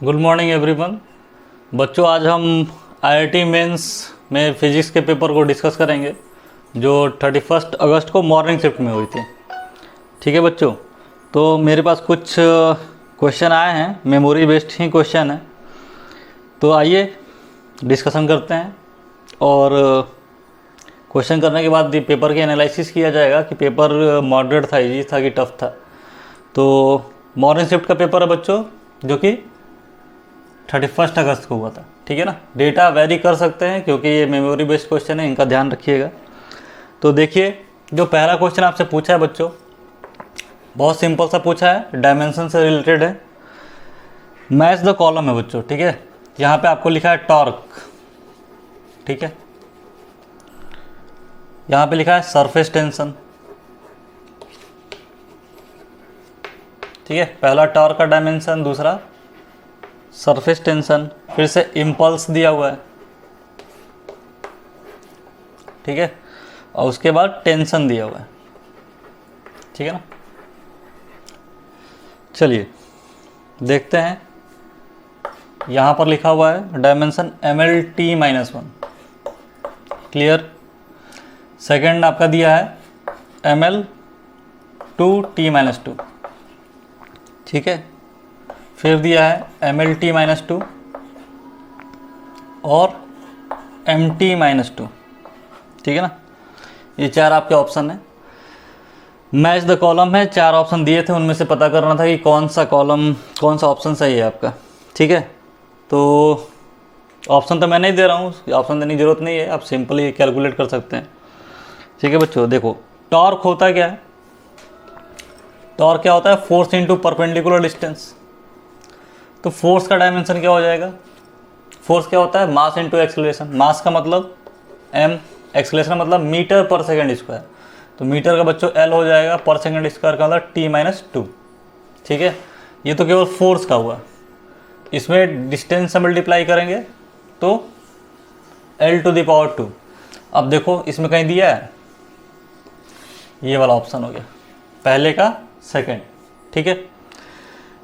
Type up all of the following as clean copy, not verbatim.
Good morning everyone. बच्चों, आज हम आईआईटी मेंस में फ़िज़िक्स के पेपर को डिस्कस करेंगे जो 31 अगस्त को मॉर्निंग शिफ्ट में हुई थी। ठीक है बच्चों, तो मेरे पास कुछ क्वेश्चन आए हैं, मेमोरी बेस्ड ही क्वेश्चन है। तो आइए डिस्कशन करते हैं और क्वेश्चन करने के बाद पेपर की एनालिसिस किया जाएगा कि पेपर मॉडरेट था, इजी था कि टफ था। तो मॉर्निंग शिफ्ट का पेपर है बच्चों, जो कि 31 अगस्त को हुआ था। ठीक है ना, डेटा वेरी कर सकते हैं क्योंकि ये मेमोरी बेस्ड क्वेश्चन है, इनका ध्यान रखिएगा। तो देखिए, जो पहला क्वेश्चन आपसे पूछा है बच्चों, बहुत सिंपल सा पूछा है, डायमेंशन से रिलेटेड है। मैच द कॉलम है बच्चों। ठीक है, यहाँ पे आपको लिखा है टॉर्क। ठीक है, यहाँ पे लिखा है सरफेस टेंशन। ठीक है, पहला टॉर्क का डायमेंशन, दूसरा सरफेस टेंशन, फिर से इम्पल्स दिया हुआ है। ठीक है, और उसके बाद टेंशन दिया हुआ है। ठीक है ना, चलिए देखते हैं। यहाँ पर लिखा हुआ है डायमेंशन MLT-1। क्लियर। सेकंड आपका दिया है ML2T-2। ठीक है, फिर दिया है MLT-2 और MT-2। ठीक है ना, ये चार आपके ऑप्शन है। मैच द कॉलम है, चार ऑप्शन दिए थे, उनमें से पता करना था कि कौन सा कॉलम, कौन सा ऑप्शन सही है आपका। ठीक है, तो ऑप्शन तो मैं नहीं दे रहा हूँ, ऑप्शन देने की ज़रूरत नहीं है, आप सिंपली कैलकुलेट कर सकते हैं। ठीक है बच्चों, देखो टॉर्क होता क्या है। टॉर्क क्या होता है? Force into perpendicular distance. तो फोर्स का डायमेंशन क्या हो जाएगा? फोर्स क्या होता है? Mass into acceleration. मास का मतलब m, एक्सेलरेशन मतलब मीटर पर सेकंड स्क्वायर। तो मीटर का बच्चों L हो जाएगा, पर सेकंड स्क्वायर का मतलब T-2। ठीक है, ये तो केवल फोर्स का हुआ। इसमें डिस्टेंस से मल्टीप्लाई करेंगे तो L⁻²। अब देखो इसमें कहीं दिया है, ये वाला ऑप्शन हो गया, पहले का सेकंड। ठीक है,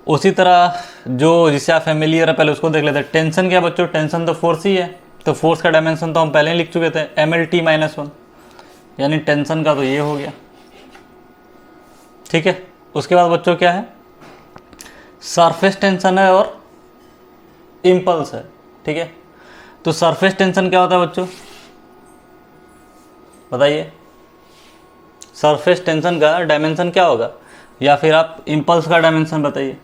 उसी तरह जो जिससे आप फेमिलियर है पहले उसको देख लेते हैं। टेंशन क्या बच्चों? टेंशन तो फोर्स ही है, तो फोर्स का डायमेंशन तो हम पहले ही लिख चुके थे, MLT-1, यानी टेंशन का तो ये हो गया। ठीक है, उसके बाद बच्चों क्या है? सरफेस टेंशन है और इम्पल्स है। ठीक है, तो सरफेस टेंशन क्या होता है बच्चों, बताइए। सरफेस टेंशन का डायमेंशन क्या होगा, या फिर आप इम्पल्स का डायमेंशन बताइए।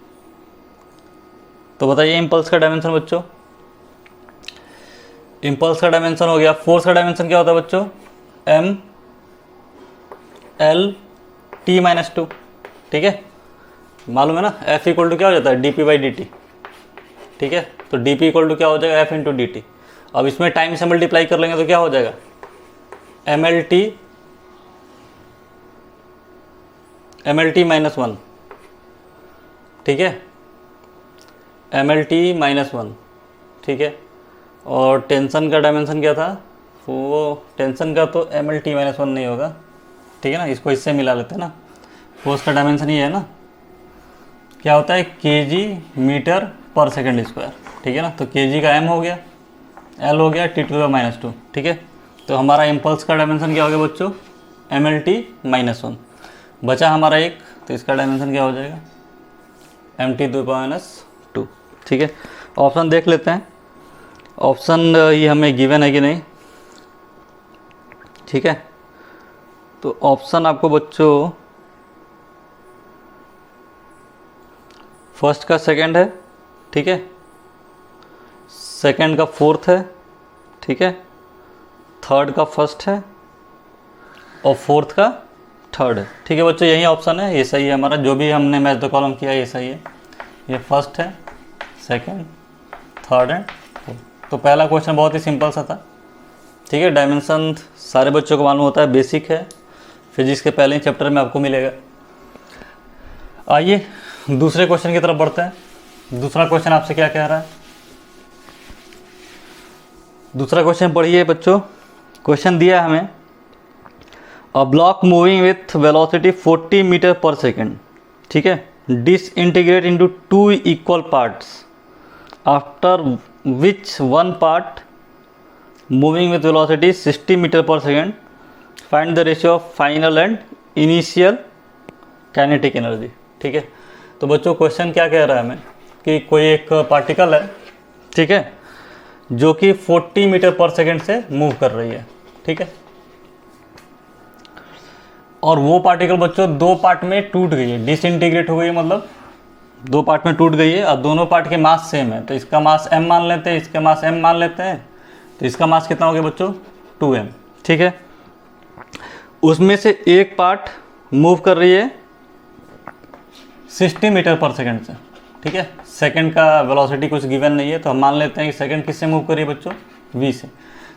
तो बताइए इम्पल्स का डायमेंशन बच्चों। इम्पल्स का डायमेंशन हो गया। फोर्स का डायमेंशन क्या होता है बच्चों? MLT-2। ठीक है, मालूम है ना, F इक्वल टू क्या हो जाता है? dp/dt। ठीक है, तो dp इक्वल टू क्या हो जाएगा? F into dt। अब इसमें टाइम से मल्टीप्लाई कर लेंगे तो क्या हो जाएगा? MLT-1। ठीक है, MLT-1। ठीक है, और टेंशन का डायमेंशन क्या था? वो टेंशन का तो MLT-1 नहीं होगा। ठीक है ना, इसको इससे मिला लेते हैं ना। फोर्स का डायमेंशन ये है ना, क्या होता है? kg मीटर पर सेकंड स्क्वायर। ठीक है ना, तो kg का m हो गया, l हो गया T⁻²। ठीक है, तो हमारा इम्पल्स का डायमेंशन क्या हो गया बच्चों? MLT-1। बचा हमारा एक, तो इसका डायमेंशन क्या हो जाएगा? MT⁻²। ठीक है, ऑप्शन देख लेते हैं, ऑप्शन ये हमें गिवन है कि नहीं। ठीक है, तो ऑप्शन आपको बच्चों फर्स्ट का सेकंड है। ठीक है, सेकंड का फोर्थ है। ठीक है, थर्ड का फर्स्ट है और फोर्थ का थर्ड है। ठीक है बच्चों, यही ऑप्शन है, ये सही है हमारा। जो भी हमने मैच द कॉलम किया ये सही है। ये फर्स्ट है, सेकंड, थर्ड एंड फोर्थ। तो पहला क्वेश्चन बहुत ही सिंपल सा था। ठीक है, डायमेंशन सारे बच्चों को मालूम होता है, बेसिक है, फिजिक्स के पहले ही चैप्टर में आपको मिलेगा। आइए दूसरे क्वेश्चन की तरफ बढ़ते हैं। दूसरा क्वेश्चन आपसे क्या कह रहा है? दूसरा क्वेश्चन पढ़िए बच्चों। क्वेश्चन दिया है हमें, a block moving with velocity 40 metre per second. ठीक है, disintegrate into 2 equal parts after which one part moving with velocity 60 metre per second, find the ratio of final and initial kinetic energy. ठीक है, तो बच्चों question क्या कह रहा है हमें कि कोई एक पार्टिकल है, ठीक है, जो कि 40 मीटर पर सेकेंड से मूव कर रही है। ठीक है, और वो पार्टिकल बच्चों दो पार्ट में टूट गई है, डिसइंटीग्रेट हो गई है, मतलब दो पार्ट में टूट गई है और दोनों पार्ट के मास सेम है। तो इसका मास m मान लेते हैं, इसका मास m मान लेते हैं, तो इसका मास कितना हो गया बच्चों 2m। ठीक है, उसमें से एक पार्ट मूव कर रही है 60 मीटर पर सेकेंड से। ठीक है, सेकंड का वेलोसिटी कुछ गिवन नहीं है, तो हम मान लेते हैं कि सेकंड किससे मूव कर रही है बच्चों v से।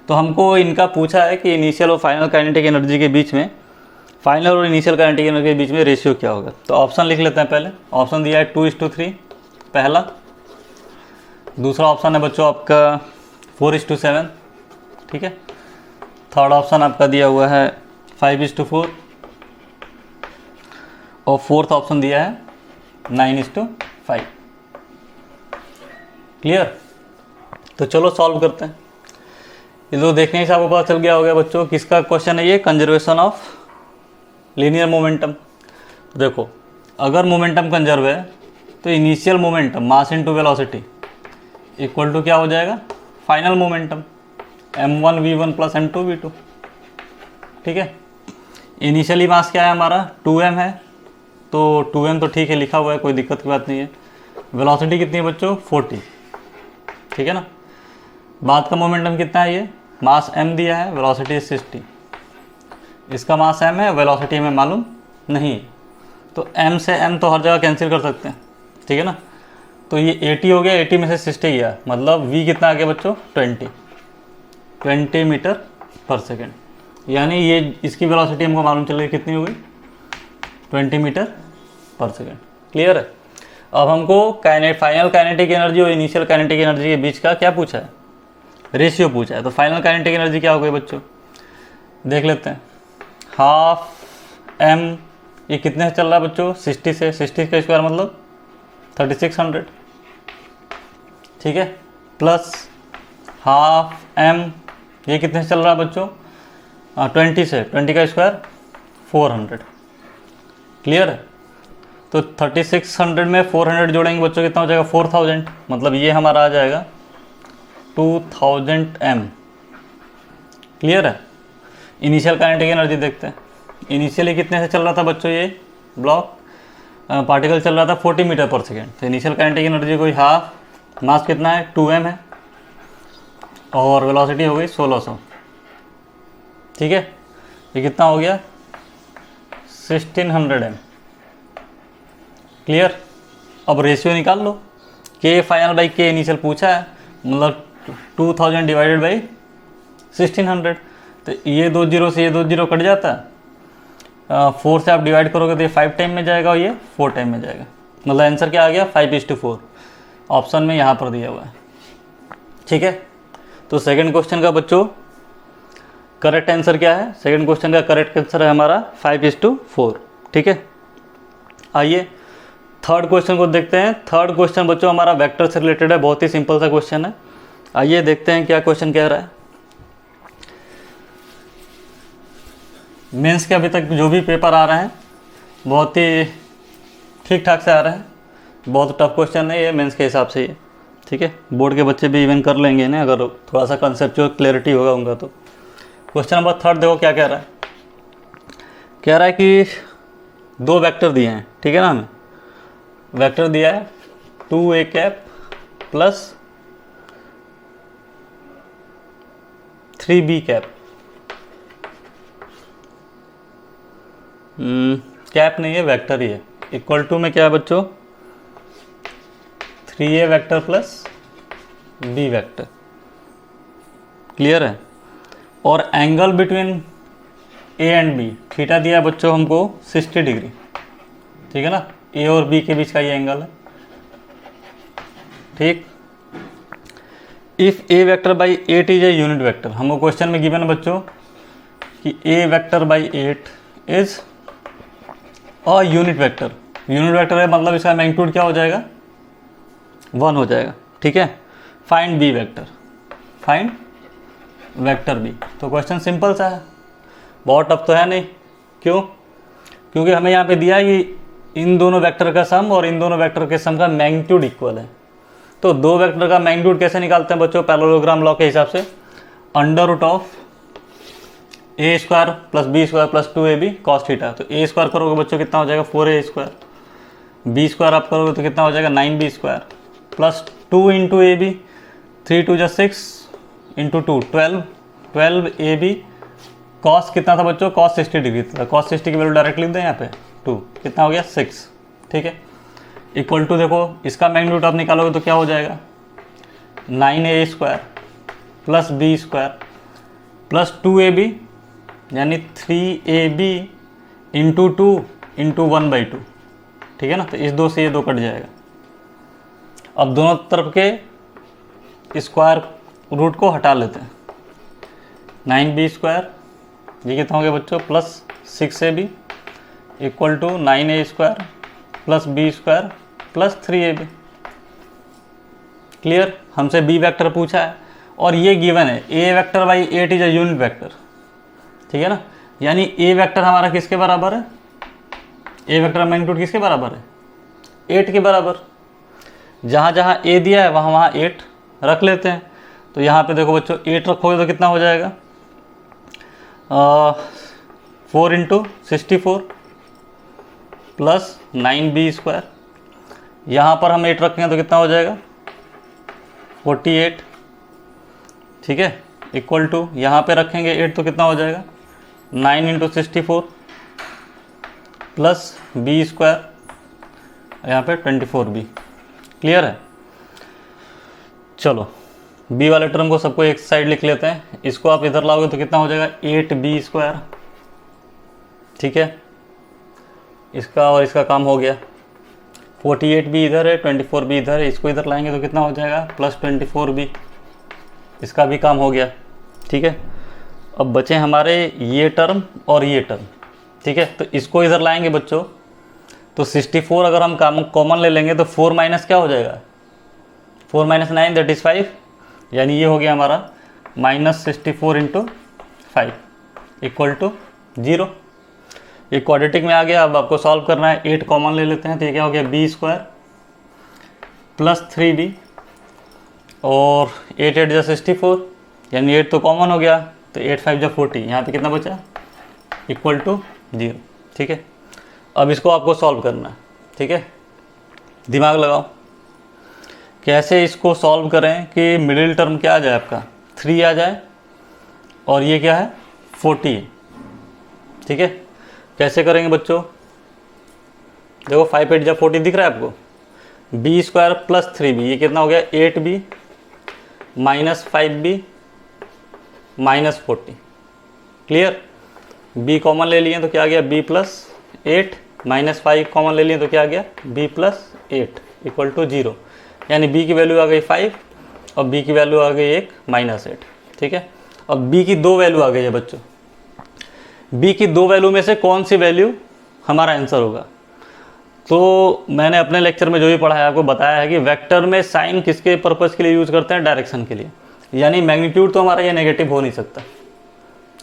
तो हमको इनका पूछा है कि इनिशियल और फाइनल काइनेटिक एनर्जी के बीच में, फाइनल और इनिशियल काइनेटिक एनर्जी के बीच में रेशियो क्या होगा। तो ऑप्शन लिख लेते हैं। पहले ऑप्शन दिया है 2:3 पहला, दूसरा ऑप्शन है बच्चों आपका 4:7। ठीक है, थर्ड ऑप्शन आपका दिया हुआ है 5:4 और फोर्थ ऑप्शन दिया है 9:5। क्लियर, तो चलो सॉल्व करते हैं। ये तो देखने से आपको पता चल गया होगा बच्चों किसका क्वेश्चन है ये, कंजर्वेशन ऑफ लीनियर मोमेंटम। देखो अगर मोमेंटम कंजर्व है तो initial momentum mass into velocity equal to क्या हो जाएगा, final momentum m1v1 plus m2v2। ठीक है, इनिशियली मास क्या है हमारा 2m है, तो 2m तो ठीक है लिखा हुआ है, कोई दिक्कत की बात नहीं है। वेलोसिटी कितनी है बच्चों 40। ठीक है ना, बाद का मोमेंटम कितना है, ये मास m दिया है, वेलोसिटी 60, इसका मास m है, वेलोसिटी हमें मालूम नहीं, तो m से m तो हर जगह कैंसिल कर सकते हैं। ठीक है ना, तो ये 80 हो गया, 80 में से 60 गया, मतलब v कितना आ गया बच्चों 20 मीटर पर सेकेंड, यानी ये इसकी वेलोसिटी हमको मालूम चल गई कितनी हो गई 20 मीटर पर सेकेंड। क्लियर है। अब हमको फाइनल काइनेटिक एनर्जी और इनिशियल काइनेटिक एनर्जी के बीच का क्या पूछा है, रेशियो पूछा है। तो फाइनल काइनेटिक एनर्जी क्या हो गई बच्चों, देख लेते हैं। हाफ m ये कितने से चल रहा है बच्चों 60 से, 60 का स्क्वायर मतलब 3600। ठीक है, प्लस हाफ m ये कितने से चल रहा है बच्चों 20 से, 20 का स्क्वायर 400। क्लियर है, तो 3600 में 400 जोड़ेंगे बच्चों कितना हो जाएगा 4000, मतलब ये हमारा आ जाएगा 2000 m। क्लियर है। इनिशियल काइनेटिक एनर्जी देखते हैं, इनिशियली कितने से चल रहा था बच्चों ये ब्लॉक पार्टिकल चल रहा था 40 मीटर पर सेकेंड, तो इनिशियल काइनेटिक एनर्जी कोई हाफ, मास कितना है 2m है और वेलोसिटी हो गई 1600। ठीक है, ये कितना हो गया 1600 m। क्लियर, अब रेशियो निकाल लो, के फाइनल बाई के इनिशियल पूछा है, मतलब 2000 डिवाइडेड बाई 1600, तो ये 2 जीरो से ये 2 जीरो कट जाता है, 4 से आप डिवाइड करोगे तो ये 5 टाइम में जाएगा और ये 4 टाइम में जाएगा, मतलब आंसर क्या आ गया 5:4, ऑप्शन में यहाँ पर दिया हुआ है। ठीक है, तो सेकंड क्वेश्चन का बच्चों करेक्ट आंसर क्या है, सेकंड क्वेश्चन का करेक्ट आंसर है हमारा 5:4। ठीक है, आइए थर्ड क्वेश्चन को देखते हैं। थर्ड क्वेश्चन बच्चों हमारा वेक्टर से रिलेटेड है, बहुत ही सिंपल सा क्वेश्चन है। आइए देखते हैं क्या क्वेश्चन कह रहा है। मेंस के अभी तक जो भी पेपर आ रहे हैं बहुत ही ठीक ठाक से आ रहे हैं, बहुत टफ क्वेश्चन नहीं है मेंस के हिसाब से ये। ठीक है, बोर्ड के बच्चे भी इवन कर लेंगे ना अगर थोड़ा सा कंसेप्चुअल क्लैरिटी होगा उनका। तो क्वेश्चन नंबर थर्ड देखो क्या कह रहा है, कह रहा है कि दो वेक्टर दिए हैं। ठीक है ना, हमें वेक्टर दिया है 2a cap plus 3b cap, cap नहीं है वेक्टर ही है, इक्वल टू में क्या है बच्चों 3a vector plus b vector. Clear है, और angle between a and b theta दिया बच्चों हमको 60 डिग्री। ठीक है ना, a और b के बीच का ये एंगल है। ठीक, if a vector by 8 is a unit vector, हमको क्वेश्चन में गिवन है बच्चों कि a vector by 8 is unit vector. Unit vector है मतलब इसका मैग्नीट्यूड क्या हो जाएगा 1 हो जाएगा। ठीक है, find B vector, find vector B. तो क्वेश्चन सिंपल सा है, बहुत टफ तो है नहीं। क्यों? क्योंकि हमें यहाँ पे दिया है कि इन दोनों वेक्टर का सम और इन दोनों वेक्टर के सम का मैग्नीट्यूड इक्वल है। तो दो वेक्टर का मैग्नीट्यूड कैसे निकालते हैं बच्चों? पैरेललोग्राम लॉ के हिसाब से under root of A square plus B square plus 2ab cos theta. तो ए स्क्वायर करोगे बच्चों कितना हो जाएगा? 4a square. बी स्क्वायर आप करोगे तो कितना हो जाएगा? 9b square plus 2 into A B, 3 2 जा 6 इंटू 2 12ab कॉस कितना था बच्चों? कॉस 60 डिग्री था। कॉस 60 की वैल्यू डायरेक्ट लिख दें यहाँ पे 2, कितना हो गया? 6। ठीक है, इक्वल टू देखो इसका मैग्नीट्यूड आप निकालोगे तो क्या हो जाएगा? 9a square plus B square plus 2ab यानी 3ab इंटू 2 इंटू 1/2। ठीक है ना, तो इस 2 से ये 2 कट जाएगा। अब दोनों तरफ के स्क्वायर रूट को हटा लेते हैं। 9b स्क्वायर ये कितना हो गया बच्चों? Plus 6ab equal to 9a square plus B square plus 3ab। Clear? हमसे बी वेक्टर पूछा है और ये गिवन है A vector by 8 is a unit vector. ठीक है ना, यानी ए वेक्टर हमारा किसके बराबर है? ए वेक्टर मैग्नीट्यूड किसके बराबर है? 8 के बराबर। जहाँ जहाँ ए दिया है वहाँ वहाँ 8 रख लेते हैं। तो यहाँ पे देखो बच्चों 8 रखोगे तो कितना हो जाएगा? 4 इंटू 64 प्लस 9b स्क्वायर। यहाँ पर हम 8 रखेंगे तो कितना हो जाएगा? 48। ठीक है, इक्वल टू यहाँ पे रखेंगे 8 तो कितना हो जाएगा? 9 इंटू 64 प्लस बी स्क्वायर, यहाँ पे 24b। क्लियर है? चलो b वाले टर्म को सबको एक साइड लिख लेते हैं। इसको आप इधर लाओगे तो कितना हो जाएगा? 8b square. ठीक है, इसका और इसका काम हो गया। 48b इधर है, 24b इधर है, इसको इधर लाएंगे तो कितना हो जाएगा? Plus 24b। इसका भी काम हो गया। ठीक है, अब बचे हमारे ये टर्म और ये टर्म। ठीक है, तो इसको इधर लाएंगे बच्चों तो 64 अगर हम कॉमन ले लेंगे तो 4 माइनस क्या हो जाएगा? 4 माइनस 9 दैट इज़ 5, यानी ये हो गया हमारा -64 इंटू 5 इक्वल टू 0। ये क्वाड्रेटिक में आ गया। अब आपको सॉल्व करना है। 8 कॉमन ले लेते हैं तो ये क्या हो गया? बी स्क्वायर प्लस 3b और 8 8 जा 64 यानी 8 तो कॉमन हो गया तो 8 5 जा 40। यहाँ पे कितना बचा? Equal to 0। ठीक है, अब इसको आपको सॉल्व करना है। ठीक है, दिमाग लगाओ कैसे इसको सॉल्व करें कि मिडिल टर्म क्या आ जाए आपका? 3 आ जाए और ये क्या है? 40 है। ठीक है, कैसे करेंगे बच्चों? देखो 5 8 जा 40 दिख रहा है आपको? बी स्क्वायर प्लस 3b ये कितना हो गया? 8b minus 5b minus 40। Clear? b common ले लिए तो क्या आ गया? b प्लस 8 माइनस 5 कॉमन ले लिए तो क्या आ गया? b plus 8 equal to 0। यानी b की वैल्यू आ गई 5 और b की वैल्यू आ गई एक -8। ठीक है, अब b की 2 वैल्यू आ गई है बच्चों। b की 2 वैल्यू में से कौन सी वैल्यू हमारा आंसर होगा? तो मैंने अपने लेक्चर में जो भी पढ़ाया आपको बताया है कि वेक्टर में साइन किसके पर्पज़ के लिए यूज़ करते हैं? डायरेक्शन के लिए। यानी मैग्नीट्यूड तो हमारा ये नेगेटिव हो नहीं सकता।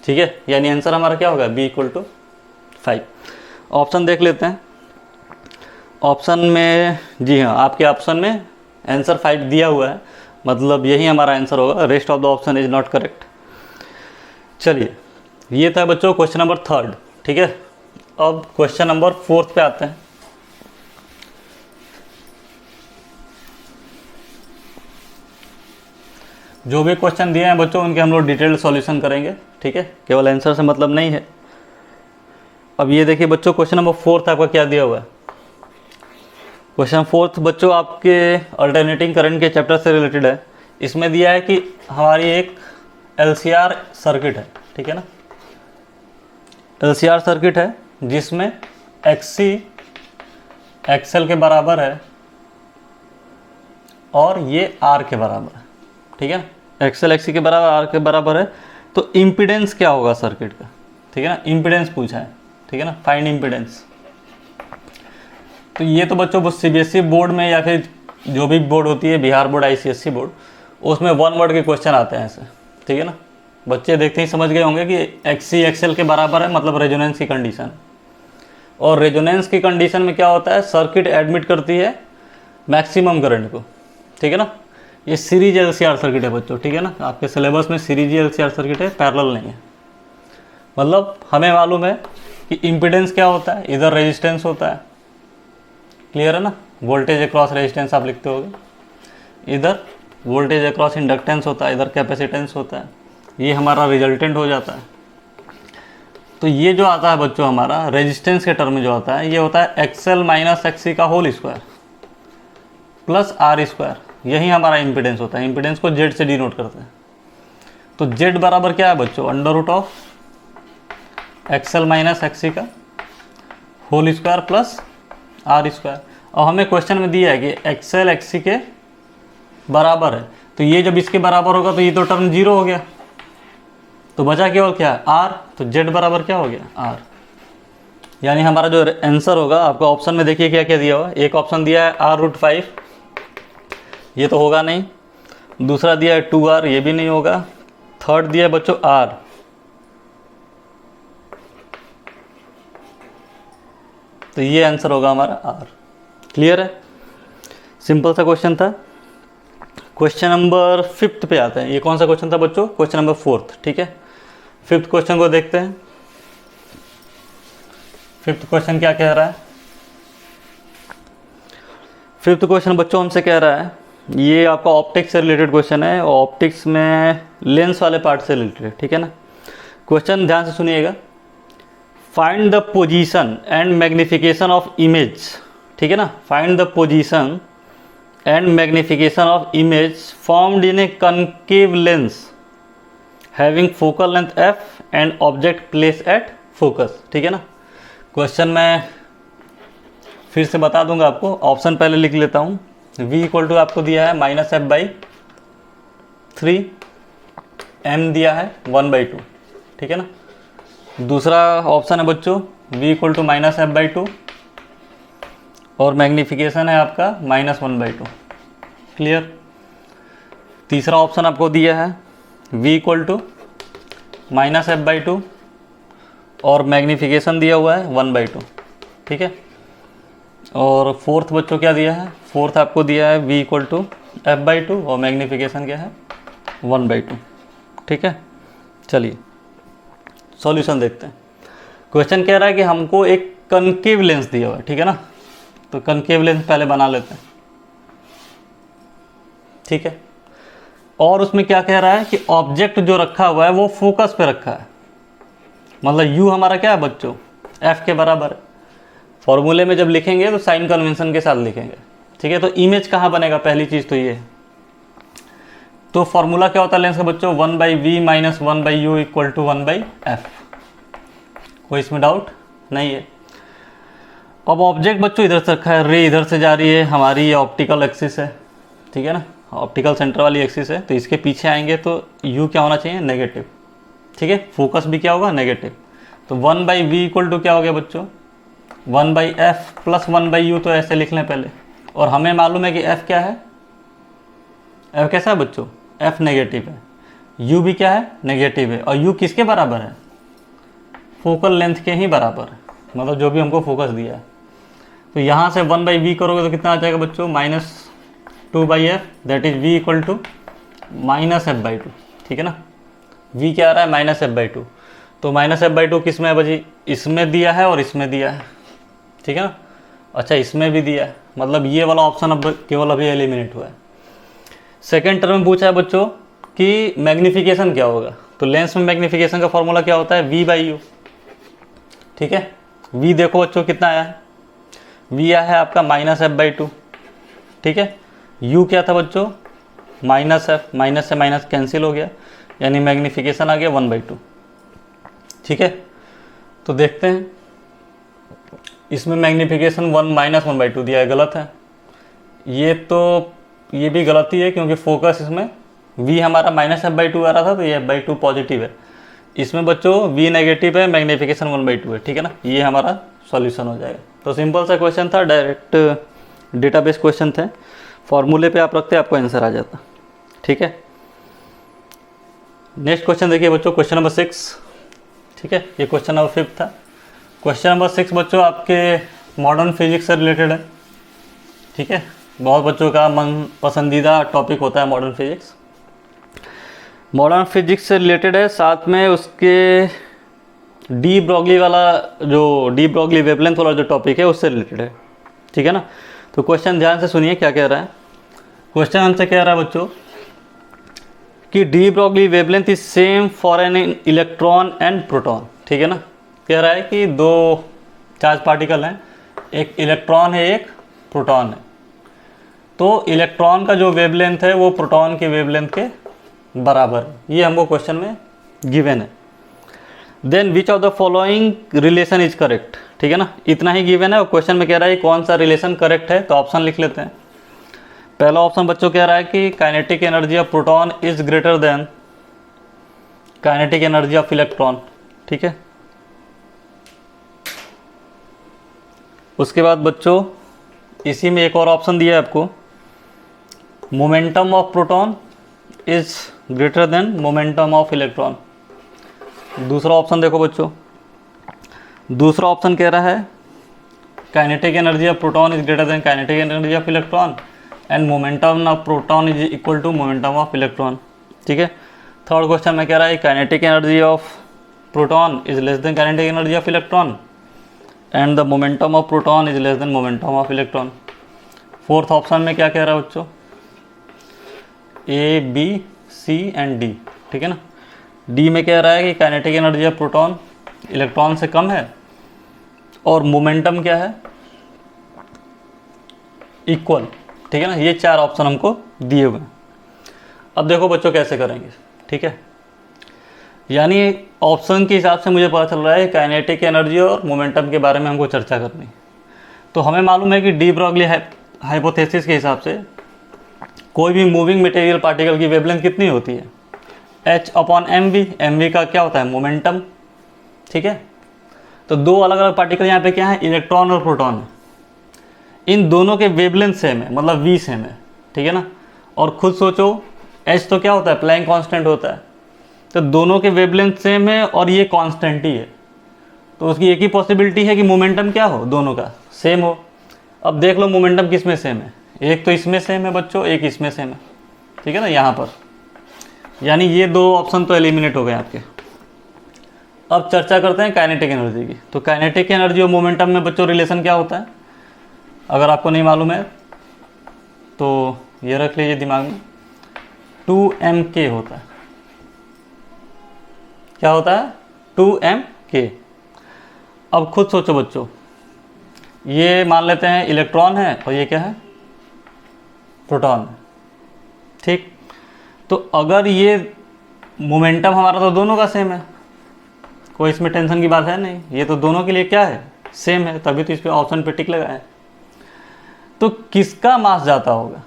ठीक है, यानी आंसर हमारा क्या होगा? b equal to 5। ऑप्शन देख लेते हैं। ऑप्शन में, जी हाँ, आपके ऑप्शन में आंसर 5 दिया हुआ है, मतलब यही हमारा आंसर होगा। Rest of the option is not correct. चलिए, ये था बच्चों क्वेश्चन नंबर 3। ठीक है, अब क्वेश्चन नंबर 4 पे आते हैं। जो भी क्वेश्चन दिए हैं बच्चों उनके हम लोग डिटेल्ड सॉल्यूशन करेंगे। ठीक है, केवल आंसर से मतलब नहीं है। अब ये देखिए बच्चों क्वेश्चन नंबर 4 आपका क्या दिया हुआ है? क्वेश्चन 4 बच्चों आपके अल्टरनेटिंग करंट के चैप्टर से रिलेटेड है। इसमें दिया है कि हमारी एक LCR सर्किट है। ठीक है ना, LCR सर्किट है जिसमें XC XL के बराबर है और ये R के बराबर है। ठीक है, XL XC के बराबर, R के बराबर है। तो इम्पीडेंस क्या होगा सर्किट का? ठीक है ना, इम्पीडेंस पूछा है। ठीक है ना, फाइंड इम्पीडेंस। तो ये तो बच्चों CBSE बोर्ड में या फिर जो भी बोर्ड होती है, बिहार बोर्ड, ICSE बोर्ड, उसमें 1 वर्ड के क्वेश्चन आते हैं ऐसे, ठीक है ना। बच्चे देखते ही समझ गए होंगे कि XC XL के बराबर है, मतलब रेजोनेंस की कंडीशन। और रेजोनेंस की कंडीशन में क्या होता है, सर्किट एडमिट करती है मैक्सिमम करंट को, ठीक है ना। ये सीरीज LCR सर्किट है बच्चों, ठीक है ना। आपके सिलेबस में सीरीज LCR सर्किट है, पैरेलल नहीं है। मतलब हमें मालूम है कि इम्पीडेंस क्या होता है, इधर रेजिस्टेंस होता है, क्लियर है ना। वोल्टेज अक्रॉस रेजिस्टेंस आप लिखते होगे, इधर वोल्टेज अक्रॉस इंडक्टेंस होता है, इधर कैपेसिटेंस होता है। ये हमारा रिजल्टेंट हो जाता है। तो ये जो आता है बच्चों हमारा रेजिस्टेंस के टर्म में जो आता है, ये होता है XL माइनस XC का whole square plus R square. यही हमारा इम्पीडेंस होता है। इम्पीडेंस को Z से डिनोट करते हैं। तो Z बराबर क्या है बच्चों, under root of XL minus XC का whole square plus R square. और हमें क्वेश्चन में दिया है कि XL XC के बराबर है, तो ये जब इसके बराबर होगा तो ये तो टर्म 0 हो गया, तो बचा केवल क्या है, R। तो Z बराबर क्या हो गया, R। यानी हमारा जो आंसर होगा, आपको ऑप्शन में देखिए क्या क्या दिया हुआ है। एक ऑप्शन दिया है R√5, ये तो होगा नहीं। दूसरा दिया है 2R, ये भी नहीं होगा। थर्ड दिया है बच्चों R। तो ये आंसर होगा हमारा R। क्लियर है, सिंपल सा क्वेश्चन था। क्वेश्चन नंबर 5 पे आते हैं। ये कौन सा क्वेश्चन था बच्चों, क्वेश्चन नंबर 4, ठीक है। 5th क्वेश्चन को देखते हैं। 5th क्वेश्चन क्या कह रहा है। 5th क्वेश्चन बच्चों हमसे कह रहा है, ये आपका ऑप्टिक्स से रिलेटेड क्वेश्चन है, और ऑप्टिक्स में लेंस वाले पार्ट से रिलेटेड, ठीक है ना। क्वेश्चन ध्यान से सुनिएगा। Find the position and magnification of image, ठीक है ना। Find the position and magnification of image formed in A concave lens having focal length f and object place at focus, ठीक है ना। क्वेश्चन मैं फिर से बता दूंगा आपको, ऑप्शन पहले लिख लेता हूँ। v इक्वल टू आपको दिया है -f/3, m दिया है 1/2, ठीक है ना। दूसरा ऑप्शन है बच्चों v इक्वल टू -f/2 और मैग्निफिकेशन है आपका -1/2, क्लियर। तीसरा ऑप्शन आपको दिया है v इक्वल टू -f/2 और मैग्निफिकेशन दिया हुआ है 1/2, ठीक है। और फोर्थ बच्चों क्या दिया है, फोर्थ आपको दिया है v इक्वल टू f/2 और मैग्निफिकेशन क्या है 1/2, ठीक है। चलिए सॉल्यूशन देखते हैं। क्वेश्चन कह रहा है कि हमको एक कनकेव लेंस दिया हुआ है, ठीक है ना। तो कनकेव लेंस पहले बना लेते हैं, ठीक है। और उसमें क्या कह रहा है कि ऑब्जेक्ट जो रखा हुआ है वो फोकस पे रखा है, मतलब u हमारा क्या है बच्चों, f के बराबर है। फॉर्मूले में जब लिखेंगे तो साइन कन्वेंशन के साथ लिखेंगे, ठीक है। तो इमेज कहाँ बनेगा, पहली चीज़ तो ये है। तो फॉर्मूला क्या होता है लेंस का बच्चों, 1/v minus 1/u equal to 1/f। कोई इसमें डाउट नहीं है। अब ऑब्जेक्ट बच्चों इधर से रखा है, रे इधर से जा रही है, हमारी ये ऑप्टिकल एक्सिस है, ठीक है ना, ऑप्टिकल सेंटर वाली एक्सिस है। तो इसके पीछे आएंगे तो u क्या होना चाहिए, नेगेटिव, ठीक है। फोकस भी क्या होगा, नेगेटिव। तो 1/v इक्वल टू क्या हो गया बच्चों, 1/f प्लस 1/u। तो ऐसे लिख लें पहले। और हमें मालूम है कि f क्या है, f कैसा है बच्चों, f नेगेटिव है, u भी क्या है, नेगेटिव है। और u किसके बराबर है, फोकल लेंथ के ही बराबर है, मतलब जो भी हमको फोकस दिया है। तो यहाँ से 1/v करोगे तो कितना आ जाएगा बच्चों, -2/f, that is v equal to -f/2, ठीक है ना। v क्या आ रहा है, -f/2। तो -f/2 किस में है बजी, इसमें दिया है और इसमें दिया है, ठीक है ना। अच्छा इसमें भी दिया है, मतलब ये वाला ऑप्शन अब केवल अभी एलिमिनेट हुआ है। सेकेंड टर्म में पूछा है बच्चों कि मैग्निफिकेशन क्या होगा। तो लेंस में मैग्निफिकेशन का फॉर्मूला क्या होता है, v/u, ठीक है। v देखो बच्चों कितना आया है, v आया है आपका -f/2, ठीक है। u क्या था बच्चों, -f, माइनस से माइनस कैंसिल हो गया, यानी मैग्निफिकेशन आ गया 1/2, ठीक है। तो देखते हैं, इसमें मैग्निफिकेशन 1/2 दिया है, गलत है ये। तो ये भी गलती है क्योंकि फोकस इसमें v हमारा -f/2 आ रहा था, तो ये f/2 पॉजिटिव है। इसमें बच्चों v नेगेटिव है, मैग्निफिकेशन 1/2 है, ठीक है ना। ये हमारा सॉल्यूशन हो जाएगा। तो सिंपल सा क्वेश्चन था, डायरेक्ट डेटाबेस क्वेश्चन थे। फॉर्मूले पे आप रखते आपको आंसर आ जाता। ठीक है, नेक्स्ट क्वेश्चन देखिए बच्चों, क्वेश्चन नंबर 6। ठीक है, ये क्वेश्चन नंबर 5 था। क्वेश्चन नंबर 6 बच्चों आपके मॉडर्न फिजिक्स से रिलेटेड है। ठीक है, बहुत बच्चों का मन पसंदीदा टॉपिक होता है मॉडर्न फिजिक्स। मॉडर्न फिजिक्स से रिलेटेड है, साथ में उसके डी ब्रॉगली वाला, जो डी ब्रॉगली वेवलेंथ वाला जो टॉपिक है उससे रिलेटेड है। ठीक है ना, तो क्वेश्चन ध्यान से सुनिए क्या कह रहा है। क्वेश्चन हमसे कह रहा है बच्चों कि de Broglie wavelength is same for an electron and proton. ठीक है ना, कह रहा है कि दो चार्ज पार्टिकल हैं, एक इलेक्ट्रॉन है एक प्रोटॉन है, तो इलेक्ट्रॉन का जो वेवलेंथ है वो प्रोटॉन के वेवलेंथ के बराबर है। ये हमको क्वेश्चन में गिवन है। Then which of the following relation is correct. ठीक है ना, इतना ही गिवन है और क्वेश्चन में कह रहा है कौन सा रिलेशन करेक्ट है, तो ऑप्शन लिख लेते हैं। पहला ऑप्शन बच्चों कह रहा है कि kinetic energy of proton is greater than kinetic energy of electron. ठीक है, उसके बाद बच्चों इसी में एक और ऑप्शन दिया है आपको, momentum of proton is greater than momentum of electron. दूसरा ऑप्शन देखो बच्चों, दूसरा ऑप्शन कह रहा है kinetic energy of proton is greater than kinetic energy of electron and momentum of proton is equal to momentum of electron. ठीक है, थर्ड क्वेश्चन में कह रहा है kinetic energy of proton is less than kinetic energy of electron and the momentum of proton is less then momentum of electron. Fourth option में क्या कह रहा है बच्चों, A B C and D. ठीक है ना, डी में कह रहा है कि kinetic energy of proton electron से कम है और मोमेंटम क्या है, इक्वल। ठीक है ना, ये चार ऑप्शन हमको दिए हुए हैं। अब देखो बच्चों कैसे करेंगे। ठीक है, यानी ऑप्शन के हिसाब से मुझे पता चल रहा है काइनेटिक एनर्जी और मोमेंटम के बारे में हमको चर्चा करनी। तो हमें मालूम है कि डी ब्रॉगली हाइपोथेसिस के हिसाब से कोई भी मूविंग मटेरियल पार्टिकल की वेवलेंथ कितनी होती है, h/mv। mv का क्या होता है, मोमेंटम। ठीक है, तो दो अलग अलग पार्टिकल यहाँ पे क्या है, इलेक्ट्रॉन और प्रोटॉन है। इन दोनों के वेवलेंथ सेम है, मतलब v सेम है। ठीक है ना, और खुद सोचो h तो क्या होता है, प्लैंक कांस्टेंट होता है, तो दोनों के वेवलेंथ सेम है और ये कांस्टेंट ही है, तो उसकी एक ही पॉसिबिलिटी है कि मोमेंटम क्या हो, दोनों का सेम हो। अब देख लो मोमेंटम किस में सेम है, एक तो इसमें सेम है बच्चों, एक इसमें सेम है। ठीक है ना, यहाँ पर यानी ये दो ऑप्शन तो एलिमिनेट हो गए आपके। अब चर्चा करते हैं काइनेटिक एनर्जी की। तो काइनेटिक एनर्जी और मोमेंटम में बच्चों रिलेशन क्या होता है, अगर आपको नहीं मालूम है तो ये रख लीजिए दिमाग में, 2mk होता है। क्या होता है, 2mk। अब खुद सोचो बच्चों, ये मान लेते हैं इलेक्ट्रॉन है और ये क्या है, प्रोटॉन है। ठीक, तो अगर ये मोमेंटम हमारा तो दोनों का सेम है, कोई इसमें टेंशन की बात है नहीं, ये तो दोनों के लिए क्या है, सेम है, तभी तो इस पर ऑप्शन पे टिक लगा है। तो किसका मास ज़्यादा होगा,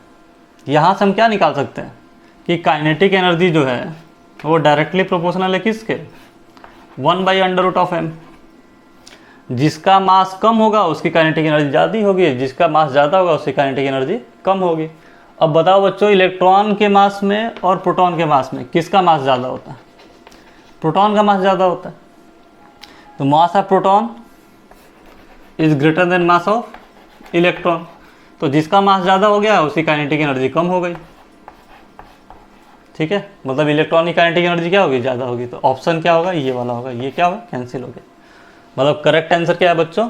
यहाँ से हम क्या निकाल सकते हैं कि काइनेटिक एनर्जी जो है वो डायरेक्टली प्रोपोर्शनल है किसके, 1/√m। जिसका मास कम होगा उसकी काइनेटिक एनर्जी ज़्यादा होगी, जिसका मास ज़्यादा होगा उसकी काइनेटिक एनर्जी कम होगी। अब बताओ बच्चों, इलेक्ट्रॉन के मास में और प्रोटॉन के मास में किसका मास ज़्यादा होता है, प्रोटॉन का मास ज़्यादा होता है। तो mass of proton is greater then mass of electron, तो जिसका मास ज़्यादा हो गया उसकी काइनेटिक एनर्जी कम हो गई। ठीक है, मतलब इलेक्ट्रॉन की काइनेटिक एनर्जी क्या होगी, ज़्यादा होगी। तो ऑप्शन क्या होगा, ये वाला होगा, ये क्या होगा, कैंसिल हो गया। मतलब करेक्ट आंसर क्या है बच्चों,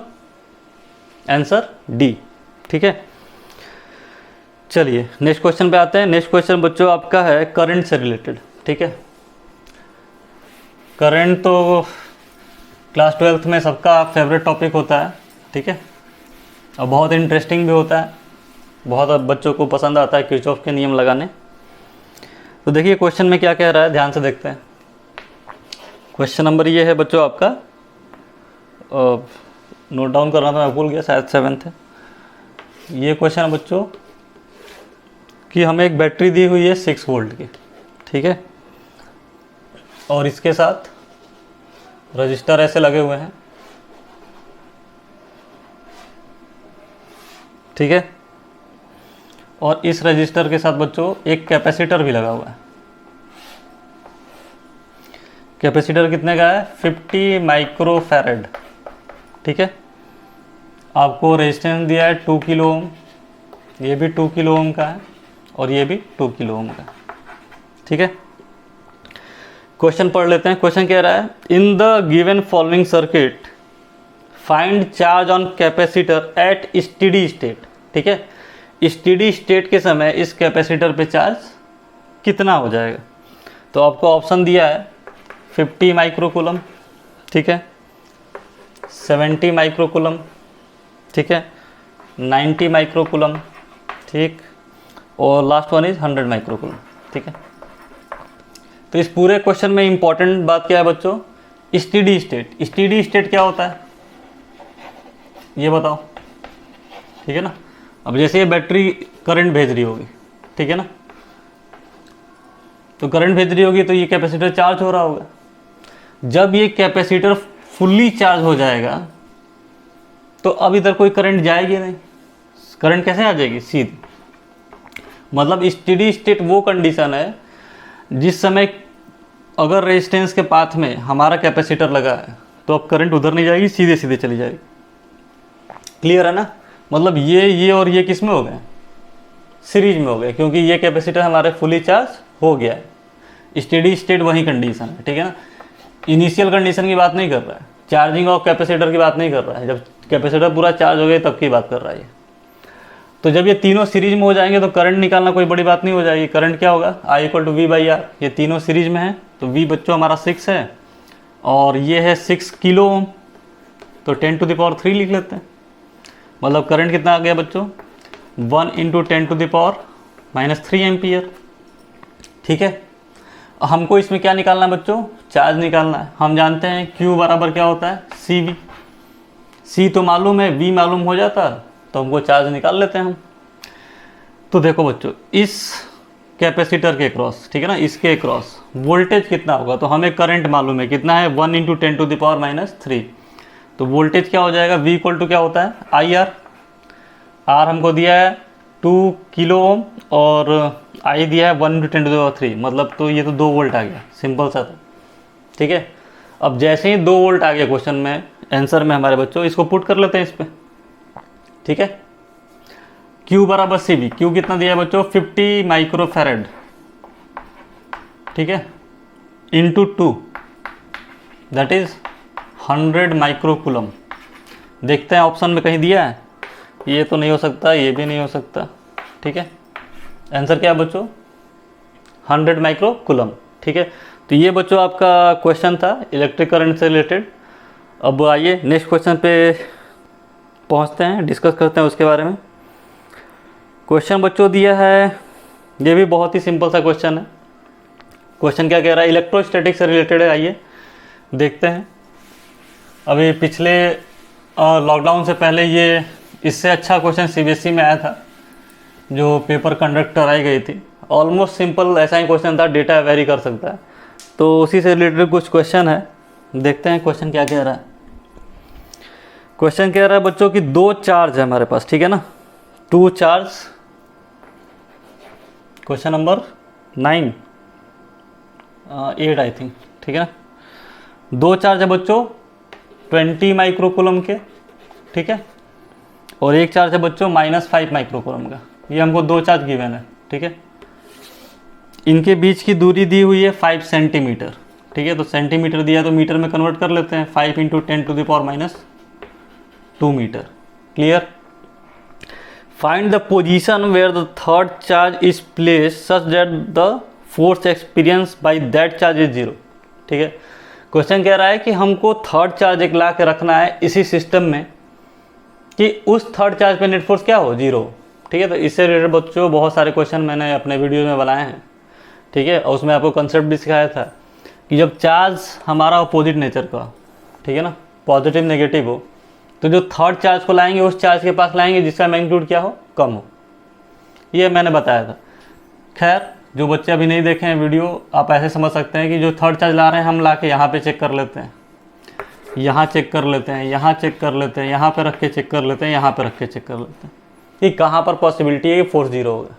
आंसर डी। ठीक है, चलिए नेक्स्ट क्वेश्चन पे आते हैं। नेक्स्ट क्वेश्चन बच्चों आपका है करंट से रिलेटेड। ठीक है, करंट तो क्लास 12th में सबका फेवरेट टॉपिक होता है। ठीक है, और बहुत इंटरेस्टिंग भी होता है, बहुत बच्चों को पसंद आता है किरचॉफ के नियम लगाने। तो देखिए क्वेश्चन में क्या कह रहा है, ध्यान से देखते हैं। क्वेश्चन नंबर ये है बच्चों आपका, नोट डाउन करना था मैं भूल गया, शायद 7th है। ये क्वेश्चन है बच्चों कि हमें एक बैटरी दी हुई है 6 वोल्ट की। ठीक है, और इसके साथ रजिस्टर ऐसे लगे हुए हैं। ठीक है, और इस रजिस्टर के साथ बच्चों एक कैपेसिटर भी लगा हुआ है। कैपेसिटर कितने का है? 50 माइक्रोफैरड। ठीक है, आपको रेजिस्टेंस दिया है 2 किलो ओम, ये भी 2 किलो ओम का है और ये भी 2 किलो ओम का है। ठीक है, क्वेश्चन पढ़ लेते हैं। क्वेश्चन कह रहा है in the given following circuit find charge on capacitor eight steady state. ठीक है, स्टेडी स्टेट के समय इस कैपेसिटर पे चार्ज कितना हो जाएगा? तो आपको ऑप्शन दिया है 50 माइक्रोकूलम, ठीक है, 70 माइक्रोकूलम, ठीक है, 90 माइक्रोकूलम, ठीक, और लास्ट वन इज 100 माइक्रोकूलम। ठीक है, तो इस पूरे क्वेश्चन में इंपॉर्टेंट बात क्या है बच्चों? Steady state. स्टेडी स्टेट क्या होता है ये बताओ। ठीक है ना, अब जैसे ये बैटरी करंट भेज रही होगी, ठीक है ना, तो करंट भेज रही होगी तो ये कैपेसिटर चार्ज हो रहा होगा। जब ये कैपेसिटर फुल्ली चार्ज हो जाएगा तो अब इधर कोई करंट जाएगी नहीं। करंट कैसे आ जाएगी? सीधी। मतलब स्टेडी स्टेट वो कंडीशन है जिस समय अगर रेजिस्टेंस के पाथ में हमारा कैपेसिटर लगा है तो अब करंट उधर नहीं जाएगी, सीधे सीधे चली जाएगी। क्लियर है ना? मतलब ये और ये किस में हो गए? सीरीज में हो गए, क्योंकि ये कैपेसिटर हमारे फुली चार्ज हो गया है। स्टेडी स्टेट वही कंडीशन है। ठीक है ना, इनिशियल कंडीशन की बात नहीं कर रहा है, चार्जिंग ऑफ कैपेसिटर की बात नहीं कर रहा है, जब कैपेसिटर पूरा चार्ज हो गया तब की बात कर रहा है। तो जब ये तीनों सीरीज में हो जाएंगे तो करंट निकालना कोई बड़ी बात नहीं हो जाएगी। करंट क्या होगा? I = V/R। ये तीनों सीरीज में है तो V बच्चों हमारा 6 है और ये है 6 किलो ओम, तो 10⁻³ लिख लेते हैं। मतलब करंट कितना आ गया बच्चों? 1 × 10⁻³ एम्पियर। ठीक है, हमको इसमें क्या निकालना है बच्चों? चार्ज निकालना है। हम जानते हैं Q बराबर क्या होता है? CV। C तो मालूम है, V मालूम हो जाता तो हमको चार्ज निकाल लेते हैं हम। तो देखो बच्चों, इस कैपेसिटर के क्रॉस, ठीक है ना, इसके क्रॉस वोल्टेज कितना होगा? तो हमें करंट मालूम है कितना है? 1 × 10⁻³ तो वोल्टेज क्या हो जाएगा? V = क्या होता है? IR। R हमको दिया है 2 किलो ओम और I दिया है 1 × 10⁻³, मतलब तो ये तो 2 वोल्ट आ गया, सिंपल सा था। ठीक है, अब जैसे ही 2 वोल्ट आ गया क्वेश्चन में, आंसर में हमारे बच्चों, इसको पुट कर लेते हैं इस पर। ठीक है, Q बराबर CV। Q कितना दिया है बच्चों? 50 माइक्रोफैरड, ठीक है, इंटू 2 दैट इज 100 माइक्रोकूलम। देखते हैं ऑप्शन में कहीं दिया है? ये तो नहीं हो सकता, ये भी नहीं हो सकता। ठीक है, आंसर क्या है बच्चों? 100 माइक्रोकूलम। ठीक है, तो ये बच्चों आपका क्वेश्चन था इलेक्ट्रिक करंट से रिलेटेड। अब आइए नेक्स्ट क्वेश्चन पे पहुंचते हैं, डिस्कस करते हैं उसके बारे में। क्वेश्चन बच्चों दिया है, ये भी बहुत ही सिंपल सा क्वेश्चन है। क्वेश्चन क्या कह रहा है? इलेक्ट्रोस्टैटिक से रिलेटेड है। आइए देखते हैं। अभी पिछले लॉकडाउन से पहले ये इससे अच्छा क्वेश्चन CBSE में आया था, जो पेपर कंडक्ट कराई गई थी। ऑलमोस्ट सिंपल ऐसा ही क्वेश्चन था, डेटा वेरी कर सकता है, तो उसी से रिलेटेड कुछ क्वेश्चन है। देखते हैं क्वेश्चन क्या कह रहा है। क्वेश्चन कह रहा है बच्चों कि 2 चार्ज है हमारे पास, ठीक है ना, 2 charge. Question number 9 8 I think, ठीक है ना। 2 चार्ज है बच्चों 20 माइक्रोकूलम के, ठीक है, और एक चार्ज है बच्चों -5 माइक्रोकूलम का। ये हमको 2 चार्ज गिवन है, ठीक है। इनके बीच की दूरी दी हुई है 5 सेंटीमीटर, ठीक है। तो सेंटीमीटर दिया तो मीटर में कन्वर्ट कर लेते हैं, 5 × 10⁻² metre. Clear. Find the position where the third charge is place such that the force experience by that charge is 0, ठीक है। क्वेश्चन कह रहा है कि हमको थर्ड चार्ज एक ला के रखना है इसी सिस्टम में कि उस थर्ड चार्ज पे नेट फोर्स क्या हो? 0, ठीक है। तो इससे रिलेटेड बच्चों बहुत सारे क्वेश्चन मैंने अपने वीडियो में बनाए हैं, ठीक है, और उसमें आपको कंसेप्ट भी सिखाया था कि जब चार्ज हमारा अपोजिट नेचर का, ठीक है ना, पॉजिटिव नेगेटिव हो, तो जो थर्ड चार्ज को लाएंगे उस चार्ज के पास लाएंगे जिसका मैग्नीट्यूड क्या हो? कम हो। ये मैंने बताया था। खैर, जो बच्चे अभी नहीं देखे हैं वीडियो, आप ऐसे समझ सकते हैं कि जो थर्ड चार्ज ला रहे हैं हम ला के यहाँ पे चेक कर लेते हैं, यहाँ चेक कर लेते हैं, यहाँ चेक कर लेते हैं, यहाँ पे रख के चेक कर लेते हैं, यहाँ पे रख के चेक कर लेते हैं। कि कहाँ पर पॉसिबिलिटी है कि फोर्स जीरो होगा।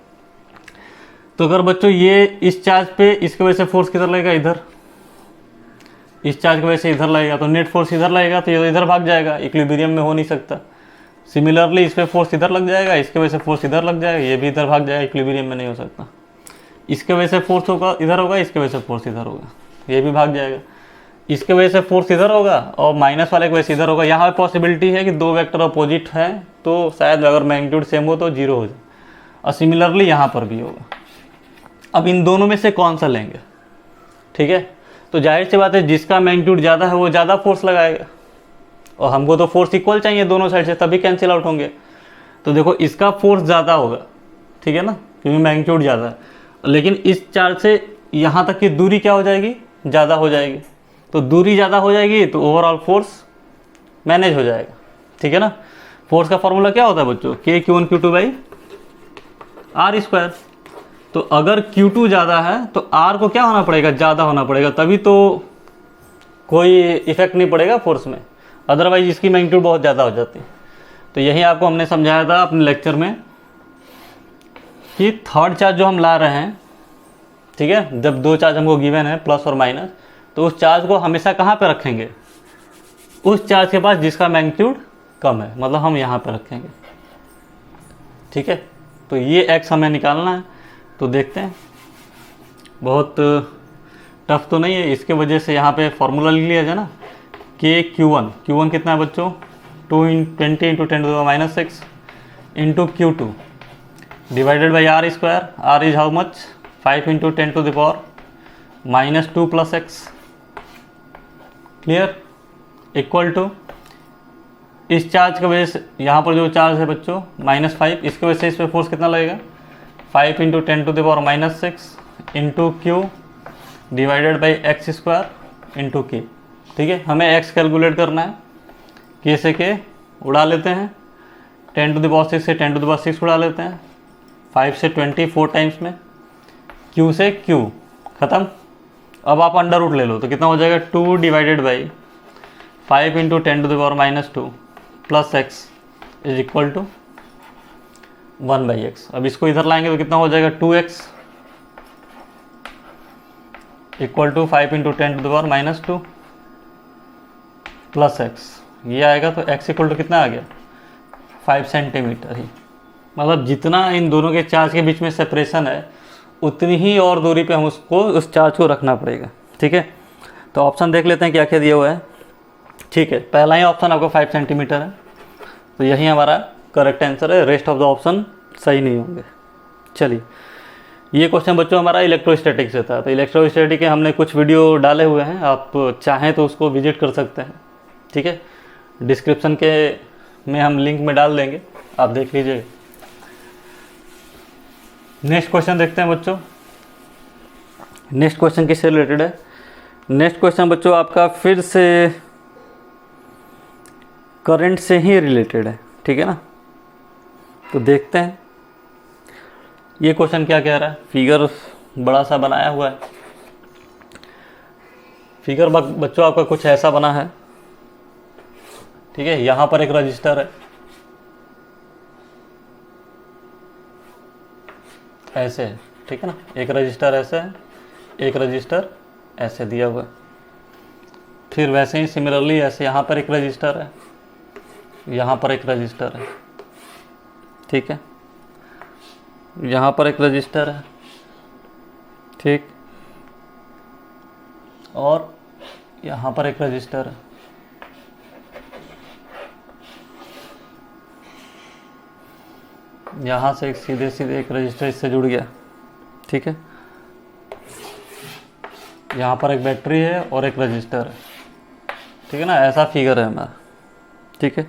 तो अगर बच्चों ये इस चार्ज पे इसकी वजह से फोर्स किधर लगेगा, इधर, इस चार्ज की वजह से इधर लगेगा, तो नेट फोर्स इधर लगेगा, तो ये इधर भाग जाएगा, इक्विलिब्रियम में हो नहीं सकता। सिमिलरली इस पर फोर्स इधर लग जाएगा, इसके वजह से फोर्स इधर लग जाएगा, ये भी इधर भाग जाएगा, इक्विलिब्रियम में नहीं हो सकता। इसके वजह से फोर्स होगा इधर होगा, इसके वजह से फोर्स इधर होगा, ये भी भाग जाएगा। इसके वजह से फोर्स इधर होगा और माइनस वाले की वजह से इधर होगा। यहाँ पॉसिबिलिटी है कि दो वेक्टर अपोजिट हैं, तो शायद अगर मैग्नीट्यूड सेम हो तो जीरो हो जाए, और सिमिलरली यहाँ पर भी होगा। अब इन दोनों में से कौन सा लेंगे, ठीक है। तो जाहिर सी बात है जिसका मैग्नीट्यूड ज़्यादा है वो ज़्यादा फोर्स लगाएगा, और हमको तो फोर्स इक्वल चाहिए दोनों साइड से, तभी कैंसिल आउट होंगे। तो देखो इसका फोर्स ज़्यादा होगा, ठीक है ना, क्योंकि मैग्नीट्यूड ज़्यादा है, लेकिन इस चार्ज से यहाँ तक की दूरी क्या हो जाएगी, ज़्यादा हो जाएगी। तो दूरी ज़्यादा हो जाएगी तो ओवरऑल फोर्स मैनेज हो जाएगा, ठीक है ना। फोर्स का फॉर्मूला क्या होता है बच्चों, Q1Q2 बाई आर स्क्वायर। तो अगर Q2 ज़्यादा है तो R को क्या होना पड़ेगा, ज़्यादा होना पड़ेगा, तभी तो कोई इफेक्ट नहीं पड़ेगा फोर्स में, अदरवाइज इसकी मैग्नीट्यूड बहुत ज़्यादा हो जाती है। तो यही आपको हमने समझाया था अपने लेक्चर में कि थर्ड चार्ज जो हम ला रहे हैं, ठीक है, जब दो चार्ज हमको गिवन है प्लस और माइनस, तो उस चार्ज को हमेशा कहाँ पे रखेंगे, उस चार्ज के पास जिसका मैग्नीट्यूड कम है, मतलब हम यहाँ पे रखेंगे, ठीक है। तो ये x हमें निकालना है, तो देखते हैं, बहुत टफ तो नहीं है। इसके वजह से यहाँ पे फॉर्मूला लिख लिया जाए ना, Q1 कितना है बच्चों, 20 into 10⁻⁶ into Q2 divided by R square. R is how much, 5 into 10⁻⁻2 plus x, clear, equal to इस चार्ज की वजह से यहाँ पर जो चार्ज है बच्चों -5, इसकी वजह से इस पर फोर्स कितना लगेगा, 5 into 10⁻⁻6 into Q divided by x square into के, ठीक है। हमें x कैलकुलेट करना है, के से के उड़ा लेते हैं, 10⁻6 से 10⁻6 उड़ा लेते हैं, 5 से 20 4 टाइम्स में, q से q ख़त्म। अब आप अंडर रूट ले लो तो कितना हो जाएगा, 2 divided by 5 into 10⁻2 plus x is equal to 1/x। अब इसको इधर लाएंगे तो कितना हो जाएगा, 2x equal to 5 into 10⁻2 plus x, ये आएगा तो x इक्वल टू कितना आ गया, 5 सेंटीमीटर ही। मतलब जितना इन दोनों के चार्ज के बीच में सेपरेशन है उतनी ही और दूरी पे हम उसको उस चार्ज को रखना पड़ेगा, ठीक है। तो ऑप्शन देख लेते हैं क्या क्या दिया हुआ है, ठीक है। पहला ही ऑप्शन आपको 5 सेंटीमीटर है, तो यही हमारा करेक्ट आंसर है, रेस्ट ऑफ द ऑप्शन सही नहीं होंगे। चलिए, ये क्वेश्चन बच्चों हमारा इलेक्ट्रोस्टैटिक से था। तो इलेक्ट्रोस्टैटिक के हमने कुछ वीडियो डाले हुए हैं, आप चाहें तो उसको विजिट कर सकते हैं, ठीक है। डिस्क्रिप्शन के में हम लिंक में डाल देंगे, आप देख लीजिएगा। नेक्स्ट क्वेश्चन देखते हैं बच्चों। नेक्स्ट क्वेश्चन किससे रिलेटेड है, नेक्स्ट क्वेश्चन बच्चों आपका फिर से करंट से ही रिलेटेड है, ठीक है ना। तो देखते हैं ये क्वेश्चन क्या कह रहा है। फिगर बड़ा सा बनाया हुआ है, फिगर बच्चों आपका कुछ ऐसा बना है, ठीक है। यहाँ पर एक रजिस्टर है, ऐसे है, ठीक है ना, एक रजिस्टर ऐसे है, एक रजिस्टर ऐसे दिया हुआ है। फिर वैसे ही सिमिलरली ऐसे यहाँ पर एक रजिस्टर है, यहाँ पर एक रजिस्टर है, ठीक है, यहाँ पर एक रजिस्टर है, ठीक, और यहाँ पर एक रजिस्टर है। यहाँ से एक सीधे सीधे एक रजिस्टर इससे जुड़ गया, ठीक है। यहाँ पर एक बैटरी है और एक रजिस्टर है, ठीक है ना, ऐसा फिगर है हमारा, ठीक है।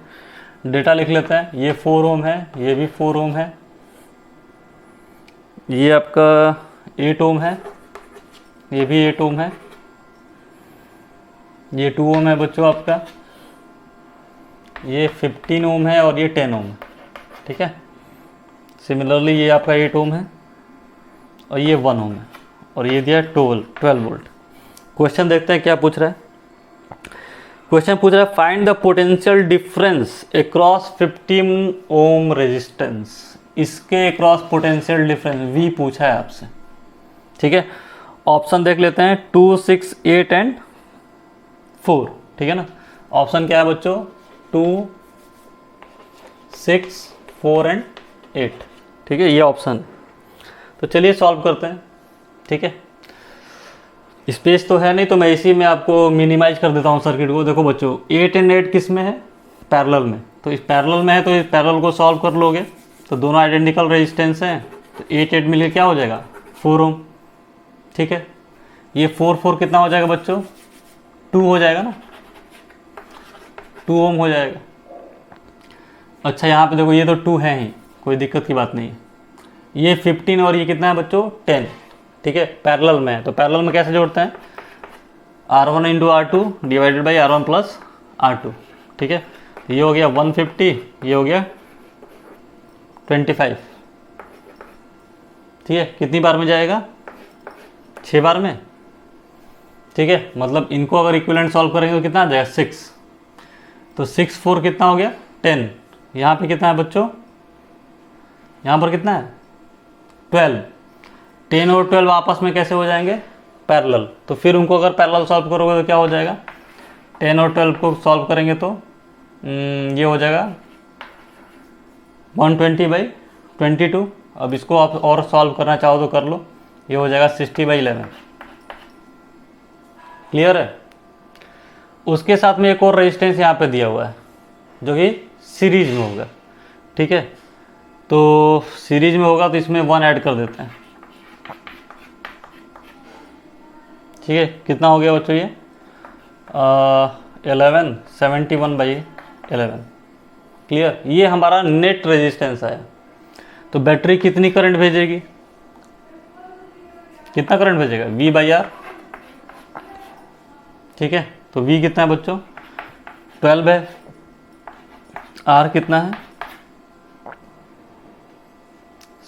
डेटा लिख लेते हैं, ये 4 ओम है, ये भी 4 ओम है, ये आपका 8 ओम है, ये भी 8 ओम है, ये 2 ओम है बच्चों आपका, ये 15 ओम है और ये 10 ओम है, ठीक है। सिमिलरली ये आपका 8 ओम है और ये 1 ओम है, और ये दिया 12 वोल्ट। क्वेश्चन देखते हैं क्या पूछ रहा है। क्वेश्चन पूछ रहा है find the potential difference across 15 ohm resistance. इसके अक्रॉस पोटेंशियल डिफरेंस V पूछा है आपसे, ठीक है। ऑप्शन देख लेते हैं 2, 6, 8 एंड 4, ठीक है ना। ऑप्शन क्या है बच्चों? 2, 6, 4 एंड 8, ठीक है, ये ऑप्शन है। तो चलिए सॉल्व करते हैं, ठीक है। स्पेस तो है नहीं तो मैं इसी में आपको मिनिमाइज कर देता हूँ सर्किट को। देखो बच्चों 8 एंड 8 किस में है? पैरेलल में। तो इस पैरेलल में है तो इस पैरेलल को सॉल्व कर लोगे तो दोनों आइडेंटिकल रेजिस्टेंस हैं, तो 8 8 मिलकर क्या हो जाएगा? 4 ओम, ठीक है। ये 4 4 कितना हो जाएगा बच्चों? 2 हो जाएगा ना, 2 ओम हो जाएगा। अच्छा यहाँ पे देखो ये तो 2 है ही, कोई दिक्कत की बात नहीं है। ये 15 और ये कितना है बच्चों? 10, ठीक है, पैरेलल में है। तो पैरेलल में कैसे जोड़ते हैं? R1 into R2 divided by R1 plus R2, ठीक है। ये हो गया 150, ये हो गया 25, ठीक है। कितनी बार में जाएगा? 6 बार में, ठीक है। मतलब इनको अगर इक्विवेलेंट सॉल्व करेंगे तो कितना आ जाएगा? 6। तो 6 4 कितना हो गया? 10। यहाँ पे कितना है बच्चों? यहाँ पर कितना है? 12। 10 और 12 आपस में कैसे हो जाएंगे? पैरेलल। तो फिर उनको अगर पैरेलल सॉल्व करोगे तो क्या हो जाएगा? 10 और 12 को सॉल्व करेंगे तो ये हो जाएगा 120/22। अब इसको आप और सॉल्व करना चाहो तो कर लो, ये हो जाएगा 60/11। क्लियर है? उसके साथ में एक और रेजिस्टेंस यहाँ पे दिया हुआ है जो कि सीरीज में होगा, ठीक है। तो सीरीज में होगा तो इसमें 1 ऐड कर देते हैं, ठीक है। कितना हो गया बच्चों? ये 11 71/11। क्लियर? ये हमारा नेट रेजिस्टेंस आया। तो बैटरी कितनी करंट भेजेगी? कितना करंट भेजेगा? V/R, ठीक है। तो V कितना है बच्चों? 12 है। R कितना है?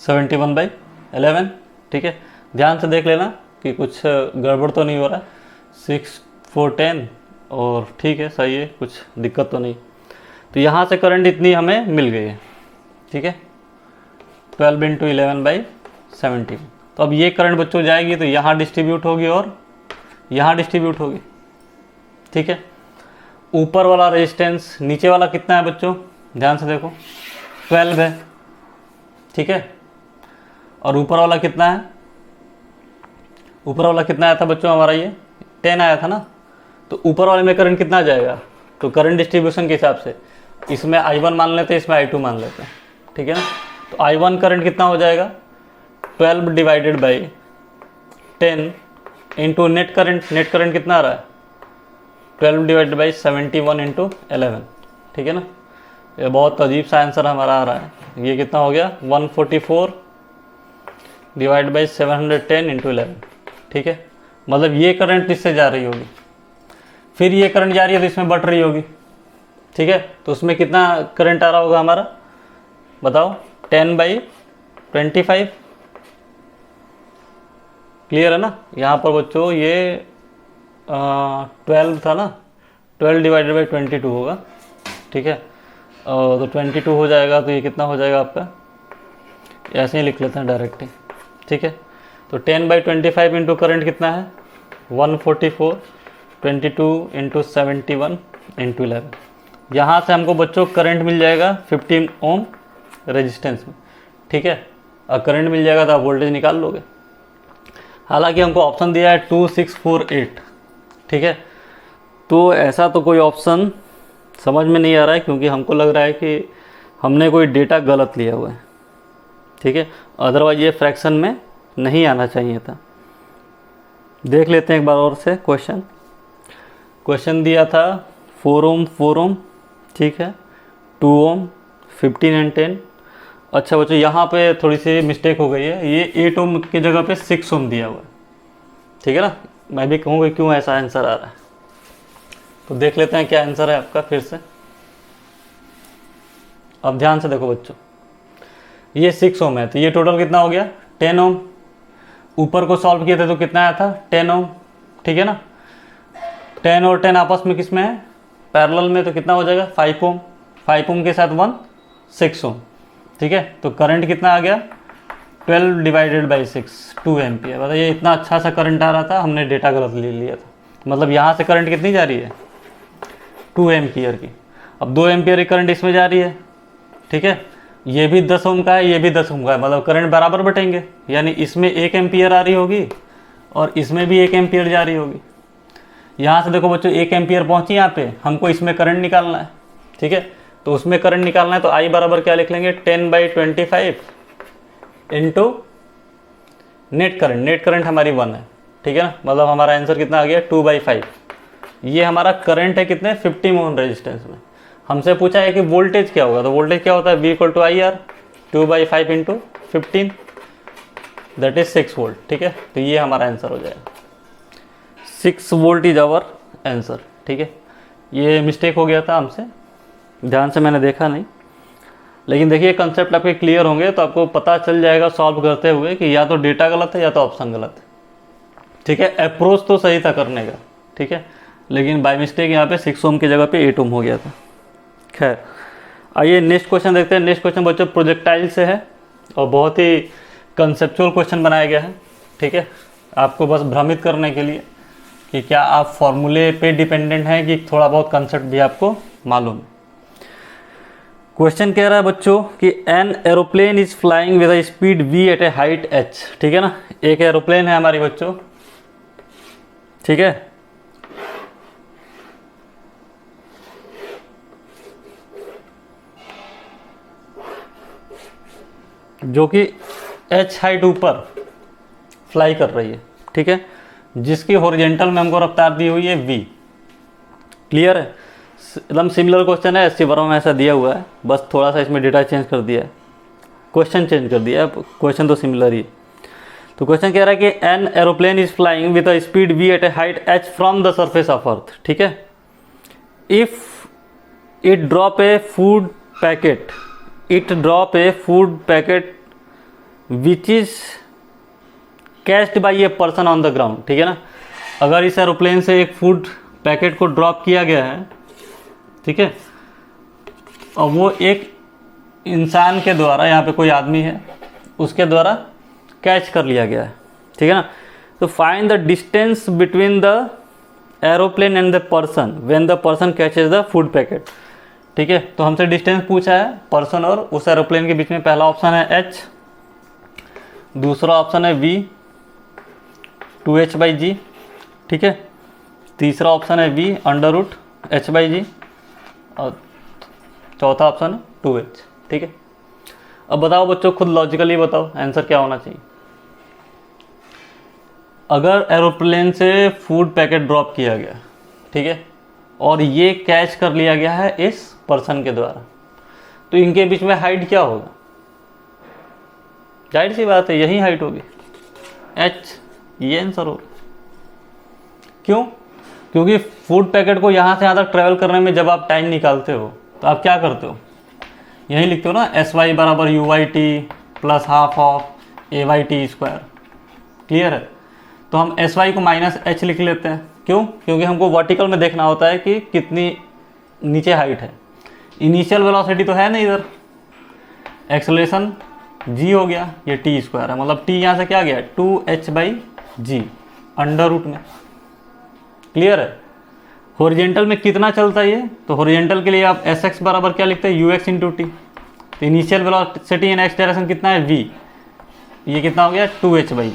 71/11, ठीक है। ध्यान से देख लेना कि कुछ गड़बड़ तो नहीं हो रहा। 6 4 10 और ठीक है, सही है, कुछ दिक्कत तो नहीं। तो यहाँ से करंट इतनी हमें मिल गई है, ठीक है। 12 इंटू 11/17। तो अब ये करंट बच्चों जाएगी तो यहाँ डिस्ट्रीब्यूट होगी और यहाँ डिस्ट्रीब्यूट होगी, ठीक है। ऊपर वाला रेजिस्टेंस, नीचे वाला कितना है बच्चों? ध्यान से देखो 12 है, ठीक है। और ऊपर वाला कितना है? ऊपर वाला कितना आया था बच्चों हमारा? ये 10 आया था ना। तो ऊपर वाले में करंट कितना जाएगा? तो करंट डिस्ट्रीब्यूशन के हिसाब से इसमें I1 मान लेते हैं, इसमें I2 मान लेते हैं, ठीक है ना। तो I1 करंट कितना हो जाएगा? 12 divided by 10 into net current. Net current कितना आ रहा है? 12 डिवाइडेड बाई 71 इंटू 11, ठीक है ना। ये बहुत अजीब सा आंसर हमारा आ रहा है। ये कितना हो गया? 144 डिवाइड बाई 710 इंटू 11, ठीक है। मतलब ये करंट इससे जा रही होगी, फिर ये करंट जा रही है तो इसमें बढ़ रही होगी, ठीक है। तो उसमें कितना करंट आ रहा होगा हमारा? बताओ? 10/25। क्लियर है ना? यहाँ पर बच्चों ये 12 था ना, 12 डिवाइडेड बाई 22 होगा, ठीक है। तो 22 हो जाएगा। तो ये कितना हो जाएगा आपका? ऐसे ही लिख लेते हैं डायरेक्ट ही, ठीक है। तो 10/25 इंटू करंट कितना है? 144, 22 इंटू 71 इंटू 11। यहाँ से हमको बच्चों करंट मिल जाएगा 15 ओम रेजिस्टेंस में, ठीक है। और करंट मिल जाएगा तो आप वोल्टेज निकाल लोगे। हालांकि हमको ऑप्शन दिया है 2 6 4 8, ठीक है। तो ऐसा तो कोई ऑप्शन समझ में नहीं आ रहा है, क्योंकि हमको लग रहा है कि हमने कोई डेटा गलत लिया हुआ है, ठीक है। अदरवाइज ये फ्रैक्शन में नहीं आना चाहिए था। देख लेते हैं एक बार और से क्वेश्चन। क्वेश्चन दिया था 4 ओम 4 ओम, ठीक है, 2 ओम, 15 एंड 10। अच्छा बच्चों यहाँ पे थोड़ी सी मिस्टेक हो गई है। ये 8 ओम की जगह पे 6 ओम दिया हुआ है, ठीक है ना। मैं भी कहूँगा क्यों ऐसा आंसर आ रहा है। तो देख लेते हैं क्या आंसर है आपका फिर से। अब ध्यान से देखो बच्चों, ये 6 ओम है तो ये टोटल कितना हो गया? 10 ओम। ऊपर को सॉल्व किए थे तो कितना आया था? 10 ओम, ठीक है ना। 10 और 10 आपस में किस में है? पैरेलल में तो कितना हो जाएगा 5 ओम, 5 ओम के साथ 1 6 ओम। ठीक है, तो करंट कितना आ गया 12 डिवाइडेड बाई 6 2 एम्पियर। बताइए इतना अच्छा सा करंट आ रहा था, हमने डेटा गलत ले लिया था। मतलब यहाँ से करंट कितनी जा रही है 2 एम्पियर की। अब 2 एम्पियर की करंट इसमें जा रही है। ठीक है, ये भी 10 ओम का है, ये भी 10 ओम का है, मतलब करंट बराबर बटेंगे। यानी इसमें 1 एम्पियर आ रही होगी और इसमें भी 1 एम्पियर जा रही होगी। यहाँ से देखो बच्चों 1 एम्पियर पहुँची यहाँ पे, हमको इसमें करंट निकालना है। ठीक है, तो उसमें करंट निकालना है तो आई बराबर क्या लिख लेंगे 10/25 into net current. Net current हमारी 1 है। ठीक है ना, मतलब हमारा आंसर कितना आ गया 2/5। ये हमारा करंट है कितने 50 ओम रेजिस्टेंस में। हमसे पूछा है कि वोल्टेज क्या होगा, तो वोल्टेज क्या होता है V = IR 2/5 into 15 that is 6 volt. ठीक है, तो ये हमारा आंसर हो जाएगा 6 वोल्ट इज आवर आंसर। ठीक है, ये मिस्टेक हो गया था हमसे, ध्यान से मैंने देखा नहीं, लेकिन देखिए कंसेप्ट आपके क्लियर होंगे तो आपको पता चल जाएगा सॉल्व करते हुए कि या तो डेटा गलत है या तो ऑप्शन गलत है। ठीक है, अप्रोच तो सही था करने का। ठीक है, लेकिन बाय मिस्टेक यहाँ पे 6 ओम की जगह पे 8 ओम हो गया था। खैर, आइए नेक्स्ट क्वेश्चन देखते हैं। नेक्स्ट क्वेश्चन बच्चों प्रोजेक्टाइल से है और बहुत ही कंसेप्चुअल क्वेश्चन बनाया गया है। ठीक है, आपको बस भ्रमित करने के लिए कि क्या आप फॉर्मूले पे डिपेंडेंट हैं कि थोड़ा बहुत कंसेप्ट भी आपको मालूम है। क्वेश्चन कह रहा है बच्चों कि an aeroplane is flying with a speed v at a height h। ठीक है ना, एक एरोप्लेन है हमारी बच्चों। ठीक है, जो कि h हाइट ऊपर फ्लाई कर रही है। ठीक है, जिसकी हॉरिजॉन्टल में हमको रफ्तार दी हुई है v। क्लियर है, एकदम सिमिलर क्वेश्चन है, एससी वर्मा में ऐसा दिया हुआ है, बस थोड़ा सा इसमें डेटा चेंज कर दिया है, क्वेश्चन चेंज कर दिया है, क्वेश्चन तो सिमिलर ही है। तो क्वेश्चन कह रहा है कि an aeroplane is flying with a speed v at a height h from the surface of earth. ठीक है, if it drop a food packet which is catched by a person on the ground. ठीक है ना, अगर इस aeroplane से एक food packet को ड्रॉप किया गया है, ठीक है, और वो एक इंसान के द्वारा, यहाँ पे कोई आदमी है, उसके द्वारा कैच कर लिया गया है। ठीक है ना, तो find the distance between the aeroplane and the person when the person catches the food packet. ठीक है, तो हमसे डिस्टेंस पूछा है पर्सन और उस एरोप्लेन के बीच में। पहला ऑप्शन है h, दूसरा ऑप्शन है v 2h/g। ठीक है, तीसरा ऑप्शन है v √h/g और चौथा ऑप्शन है 2h। ठीक है, अब बताओ बच्चों, खुद लॉजिकली बताओ आंसर क्या होना चाहिए। अगर एरोप्लेन से फूड पैकेट ड्रॉप किया गया, ठीक है, और ये कैच कर लिया गया है इस पर्सन के द्वारा, तो इनके बीच में हाइट क्या होगा? जाहिर सी बात है यही हाइट होगी, h। ये आंसर होगा। क्यों? क्योंकि फूड पैकेट को यहाँ से यहाँ तक ट्रैवल करने में जब आप टाइम निकालते हो तो आप क्या करते हो, यही लिखते हो ना, SY = UYT + ½ of AYT²। Clear है, तो हम SY को -h लिख लेते हैं। क्यों? क्योंकि हमको वर्टिकल में देखना होता है कि कितनी नीचे हाइट है। इनिशियल वेलोसिटी तो है नहीं इधर, एक्सेलरेशन g हो गया, ये t² है, मतलब t यहाँ से क्या गया 2h/g √ में। क्लियर है, हॉरिजॉन्टल में कितना चलता है ये, तो हॉरिजॉन्टल के लिए आप Sx बराबर क्या लिखते हैं ux × t। तो इनिशियल वेलोसिटी इन x डायरेक्शन कितना है v, ये कितना हो गया 2h/g।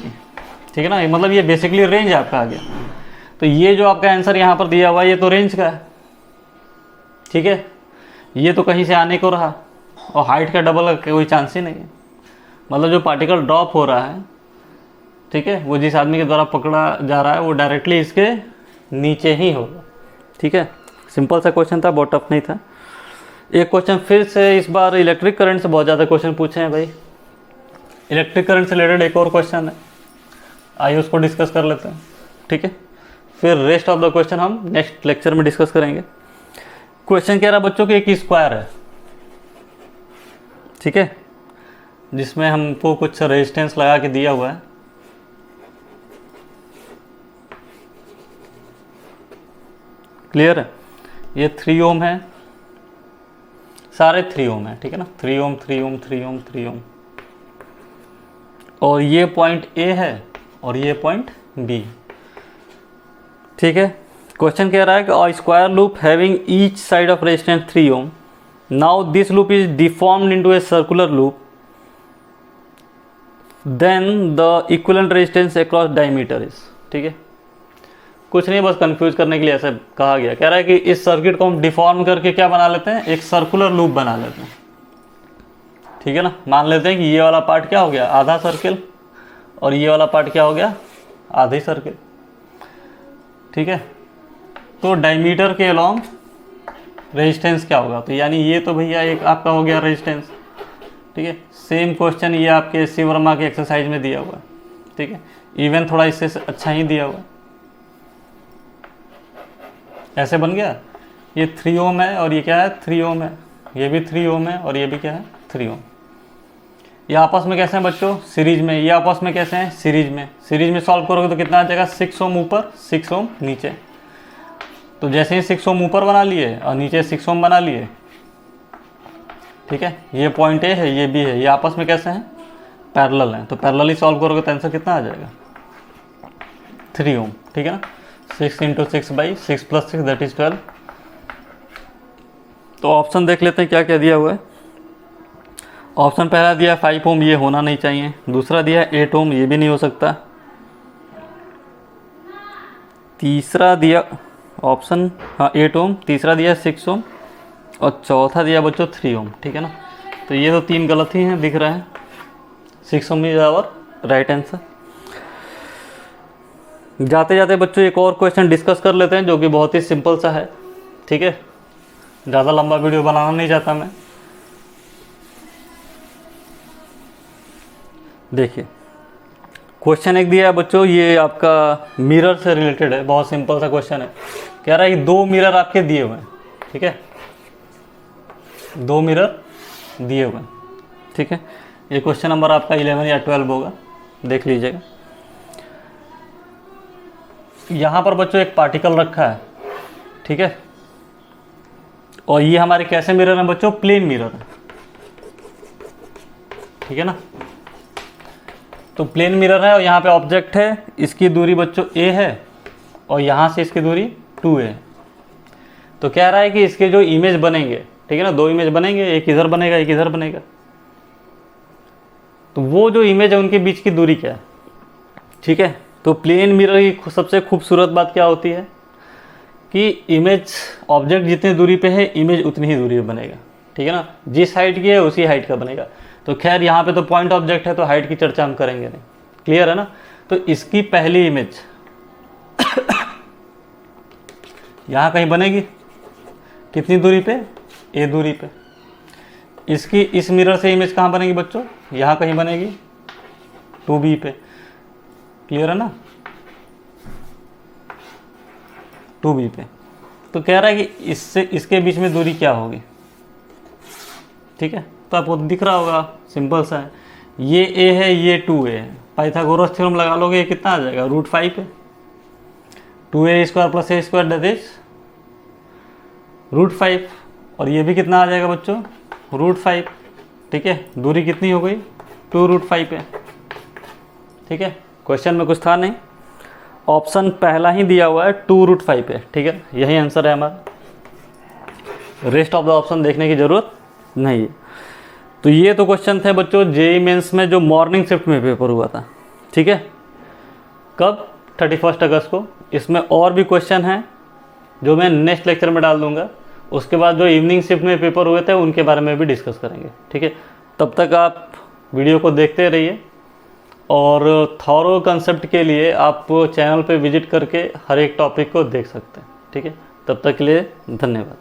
ठीक है ना, मतलब ये बेसिकली रेंज आपका आ गया। तो ये जो आपका आंसर यहाँ पर दिया हुआ है ये तो रेंज का है। ठीक है, ये तो कहीं से आने को रहा और हाइट का डबल का कोई चांस ही नहीं है। मतलब जो पार्टिकल ड्रॉप हो रहा है, ठीक है, वो जिस आदमी के द्वारा पकड़ा जा रहा है वो डायरेक्टली इसके नीचे ही होगा। ठीक है, सिंपल सा क्वेश्चन था, बहुत टफ नहीं था। एक क्वेश्चन फिर से, इस बार इलेक्ट्रिक करंट से बहुत ज़्यादा क्वेश्चन पूछे हैं भाई। इलेक्ट्रिक करंट से रिलेटेड एक और क्वेश्चन है, आइए उसको डिस्कस कर लेते हैं। ठीक है, फिर रेस्ट ऑफ द क्वेश्चन हम नेक्स्ट लेक्चर में डिस्कस करेंगे। क्वेश्चन कह रहा है बच्चों कि एक स्क्वायर है, ठीक है, जिसमें हमको कुछ रेजिस्टेंस लगा के दिया हुआ है। क्लियर है, ये 3 ओम है, सारे 3 ओम है, ठीक है ना, 3 ओम 3 ओम 3 ओम 3 ओम। और ये पॉइंट ए है और ये पॉइंट बी, ठीक है। क्वेश्चन कह रहा है कि a square loop having each side of resistance 3 ohm, now this loop is deformed into a circular loop, then the equivalent resistance across diameter is, ठीक है। कुछ नहीं, बस कंफ्यूज करने के लिए ऐसा कहा गया। कह रहा है कि इस सर्किट को हम डिफॉर्म करके क्या बना लेते हैं, एक सर्कुलर लूप बना लेते हैं, ठीक है ना। मान लेते हैं कि ये वाला पार्ट क्या हो गया, आधा सर्किल, और ये वाला पार्ट क्या हो गया, आधी सर्किल, ठीक है। तो डायमीटर के अलॉन्ग रेजिस्टेंस क्या होगा, तो यानी ये तो भैया एक आपका हो गया रेजिस्टेंस, ठीक है। सेम क्वेश्चन ये आपके एस सी वर्मा के एक्सरसाइज में दिया हुआ है, ठीक है। इवन थोड़ा इससे अच्छा ही दिया हुआ है, ऐसे बन गया। ये 3 ओम है और ये क्या है, 3 ओम है, ये भी 3 ओम है और ये भी क्या है, 3 ओम। ये आपस में कैसे हैं बच्चों, सीरीज में। ये आपस में कैसे हैं, सीरीज में। सीरीज में सॉल्व करोगे तो कितना आ जाएगा, 6 ओम ऊपर 6 ओम नीचे। तो जैसे ही 6 ओम ऊपर बना लिए और नीचे 6 ओम बना लिए, ठीक है। ये पॉइंट ए है, ये बी है, ये आपस में कैसे हैं, पैरेलल हैं। तो पैरेलली सॉल्व करोगे तो आंसर कितना आ जाएगा, 3 ओम, ठीक है ना। 6 × 6/6 + 6 दैट इज 12। तो ऑप्शन देख लेते हैं क्या क्या दिया हुआ है। ऑप्शन पहला दिया 5 ओम, ये होना नहीं चाहिए। दूसरा दिया 8 ओम, ये भी नहीं हो सकता। तीसरा दिया ऑप्शन 8 ओम, तीसरा दिया 6 ओम और चौथा दिया बच्चों 3 ओम, ठीक है ना। तो ये तो 3 गलत ही हैं दिख रहा है। 6 ओम इज आवर राइट आंसर। जाते जाते बच्चों एक और क्वेश्चन डिस्कस कर लेते हैं जो कि बहुत ही सिंपल सा है, ठीक है। ज़्यादा लंबा वीडियो बनाना नहीं चाहता मैं। देखिए क्वेश्चन एक दिया है बच्चों, ये आपका मिरर से रिलेटेड है, बहुत सिंपल सा क्वेश्चन है। कह रहा है कि 2 मिरर आपके दिए हुए हैं, ठीक है, 2 मिरर दिए हुए हैं, ठीक है। ये क्वेश्चन नंबर आपका 11 या 12 होगा, देख लीजिएगा। यहाँ पर बच्चों एक पार्टिकल रखा है, ठीक है, और ये हमारे कैसे मिरर हैं बच्चों, प्लेन मिरर है, ठीक है ना। तो प्लेन मिरर है और यहाँ पे ऑब्जेक्ट है, इसकी दूरी बच्चों a है और यहाँ से इसकी दूरी 2a है। तो कह रहा है कि इसके जो इमेज बनेंगे, ठीक है ना, 2 इमेज बनेंगे, एक इधर बनेगा एक इधर बनेगा। तो वो जो इमेज है उनके बीच की दूरी क्या है, ठीक है। तो प्लेन मिरर की सबसे खूबसूरत बात क्या होती है कि इमेज, ऑब्जेक्ट जितनी दूरी पे है इमेज उतनी ही दूरी पे बनेगा, ठीक है ना। जिस हाइट की है उसी हाइट का बनेगा। तो खैर यहाँ पे तो पॉइंट ऑब्जेक्ट है तो हाइट की चर्चा हम करेंगे नहीं, क्लियर है ना। तो इसकी पहली इमेज यहाँ कहीं बनेगी, कितनी दूरी पे, a दूरी पे। इसकी इस मिरर से इमेज कहाँ बनेगी बच्चों, यहाँ कहीं बनेगी 2b पे, क्लियर है ना, 2b पे। तो कह रहा है कि इससे इसके बीच में दूरी क्या होगी, ठीक है। तो आपको दिख रहा होगा, सिंपल सा है, ये a है ये 2a है। पाइथागोरस थ्योरम लगा लोगे, ये कितना आ जाएगा, √5 है। 2a² + a² दैट इज √5, और ये भी कितना आ जाएगा बच्चों, √5, ठीक है। दूरी कितनी हो गई, 2√5 है, ठीक है। क्वेश्चन में कुछ था नहीं, ऑप्शन पहला ही दिया हुआ है 2√5 है, ठीक है। यही आंसर है हमारा, रेस्ट ऑफ द ऑप्शन देखने की ज़रूरत नहीं है। तो ये तो क्वेश्चन थे बच्चों जेईई मेंस में जो मॉर्निंग शिफ्ट में पेपर हुआ था, ठीक है, कब, 31 अगस्त को। इसमें और भी क्वेश्चन हैं जो मैं नेक्स्ट लेक्चर में डाल दूंगा। उसके बाद जो इवनिंग शिफ्ट में पेपर हुए थे उनके बारे में भी डिस्कस करेंगे, ठीक है। तब तक आप वीडियो को देखते रहिए और थॉरो कंसेप्ट के लिए आप चैनल पे विजिट करके हर एक टॉपिक को देख सकते हैं, ठीक है। तब तक के लिए धन्यवाद।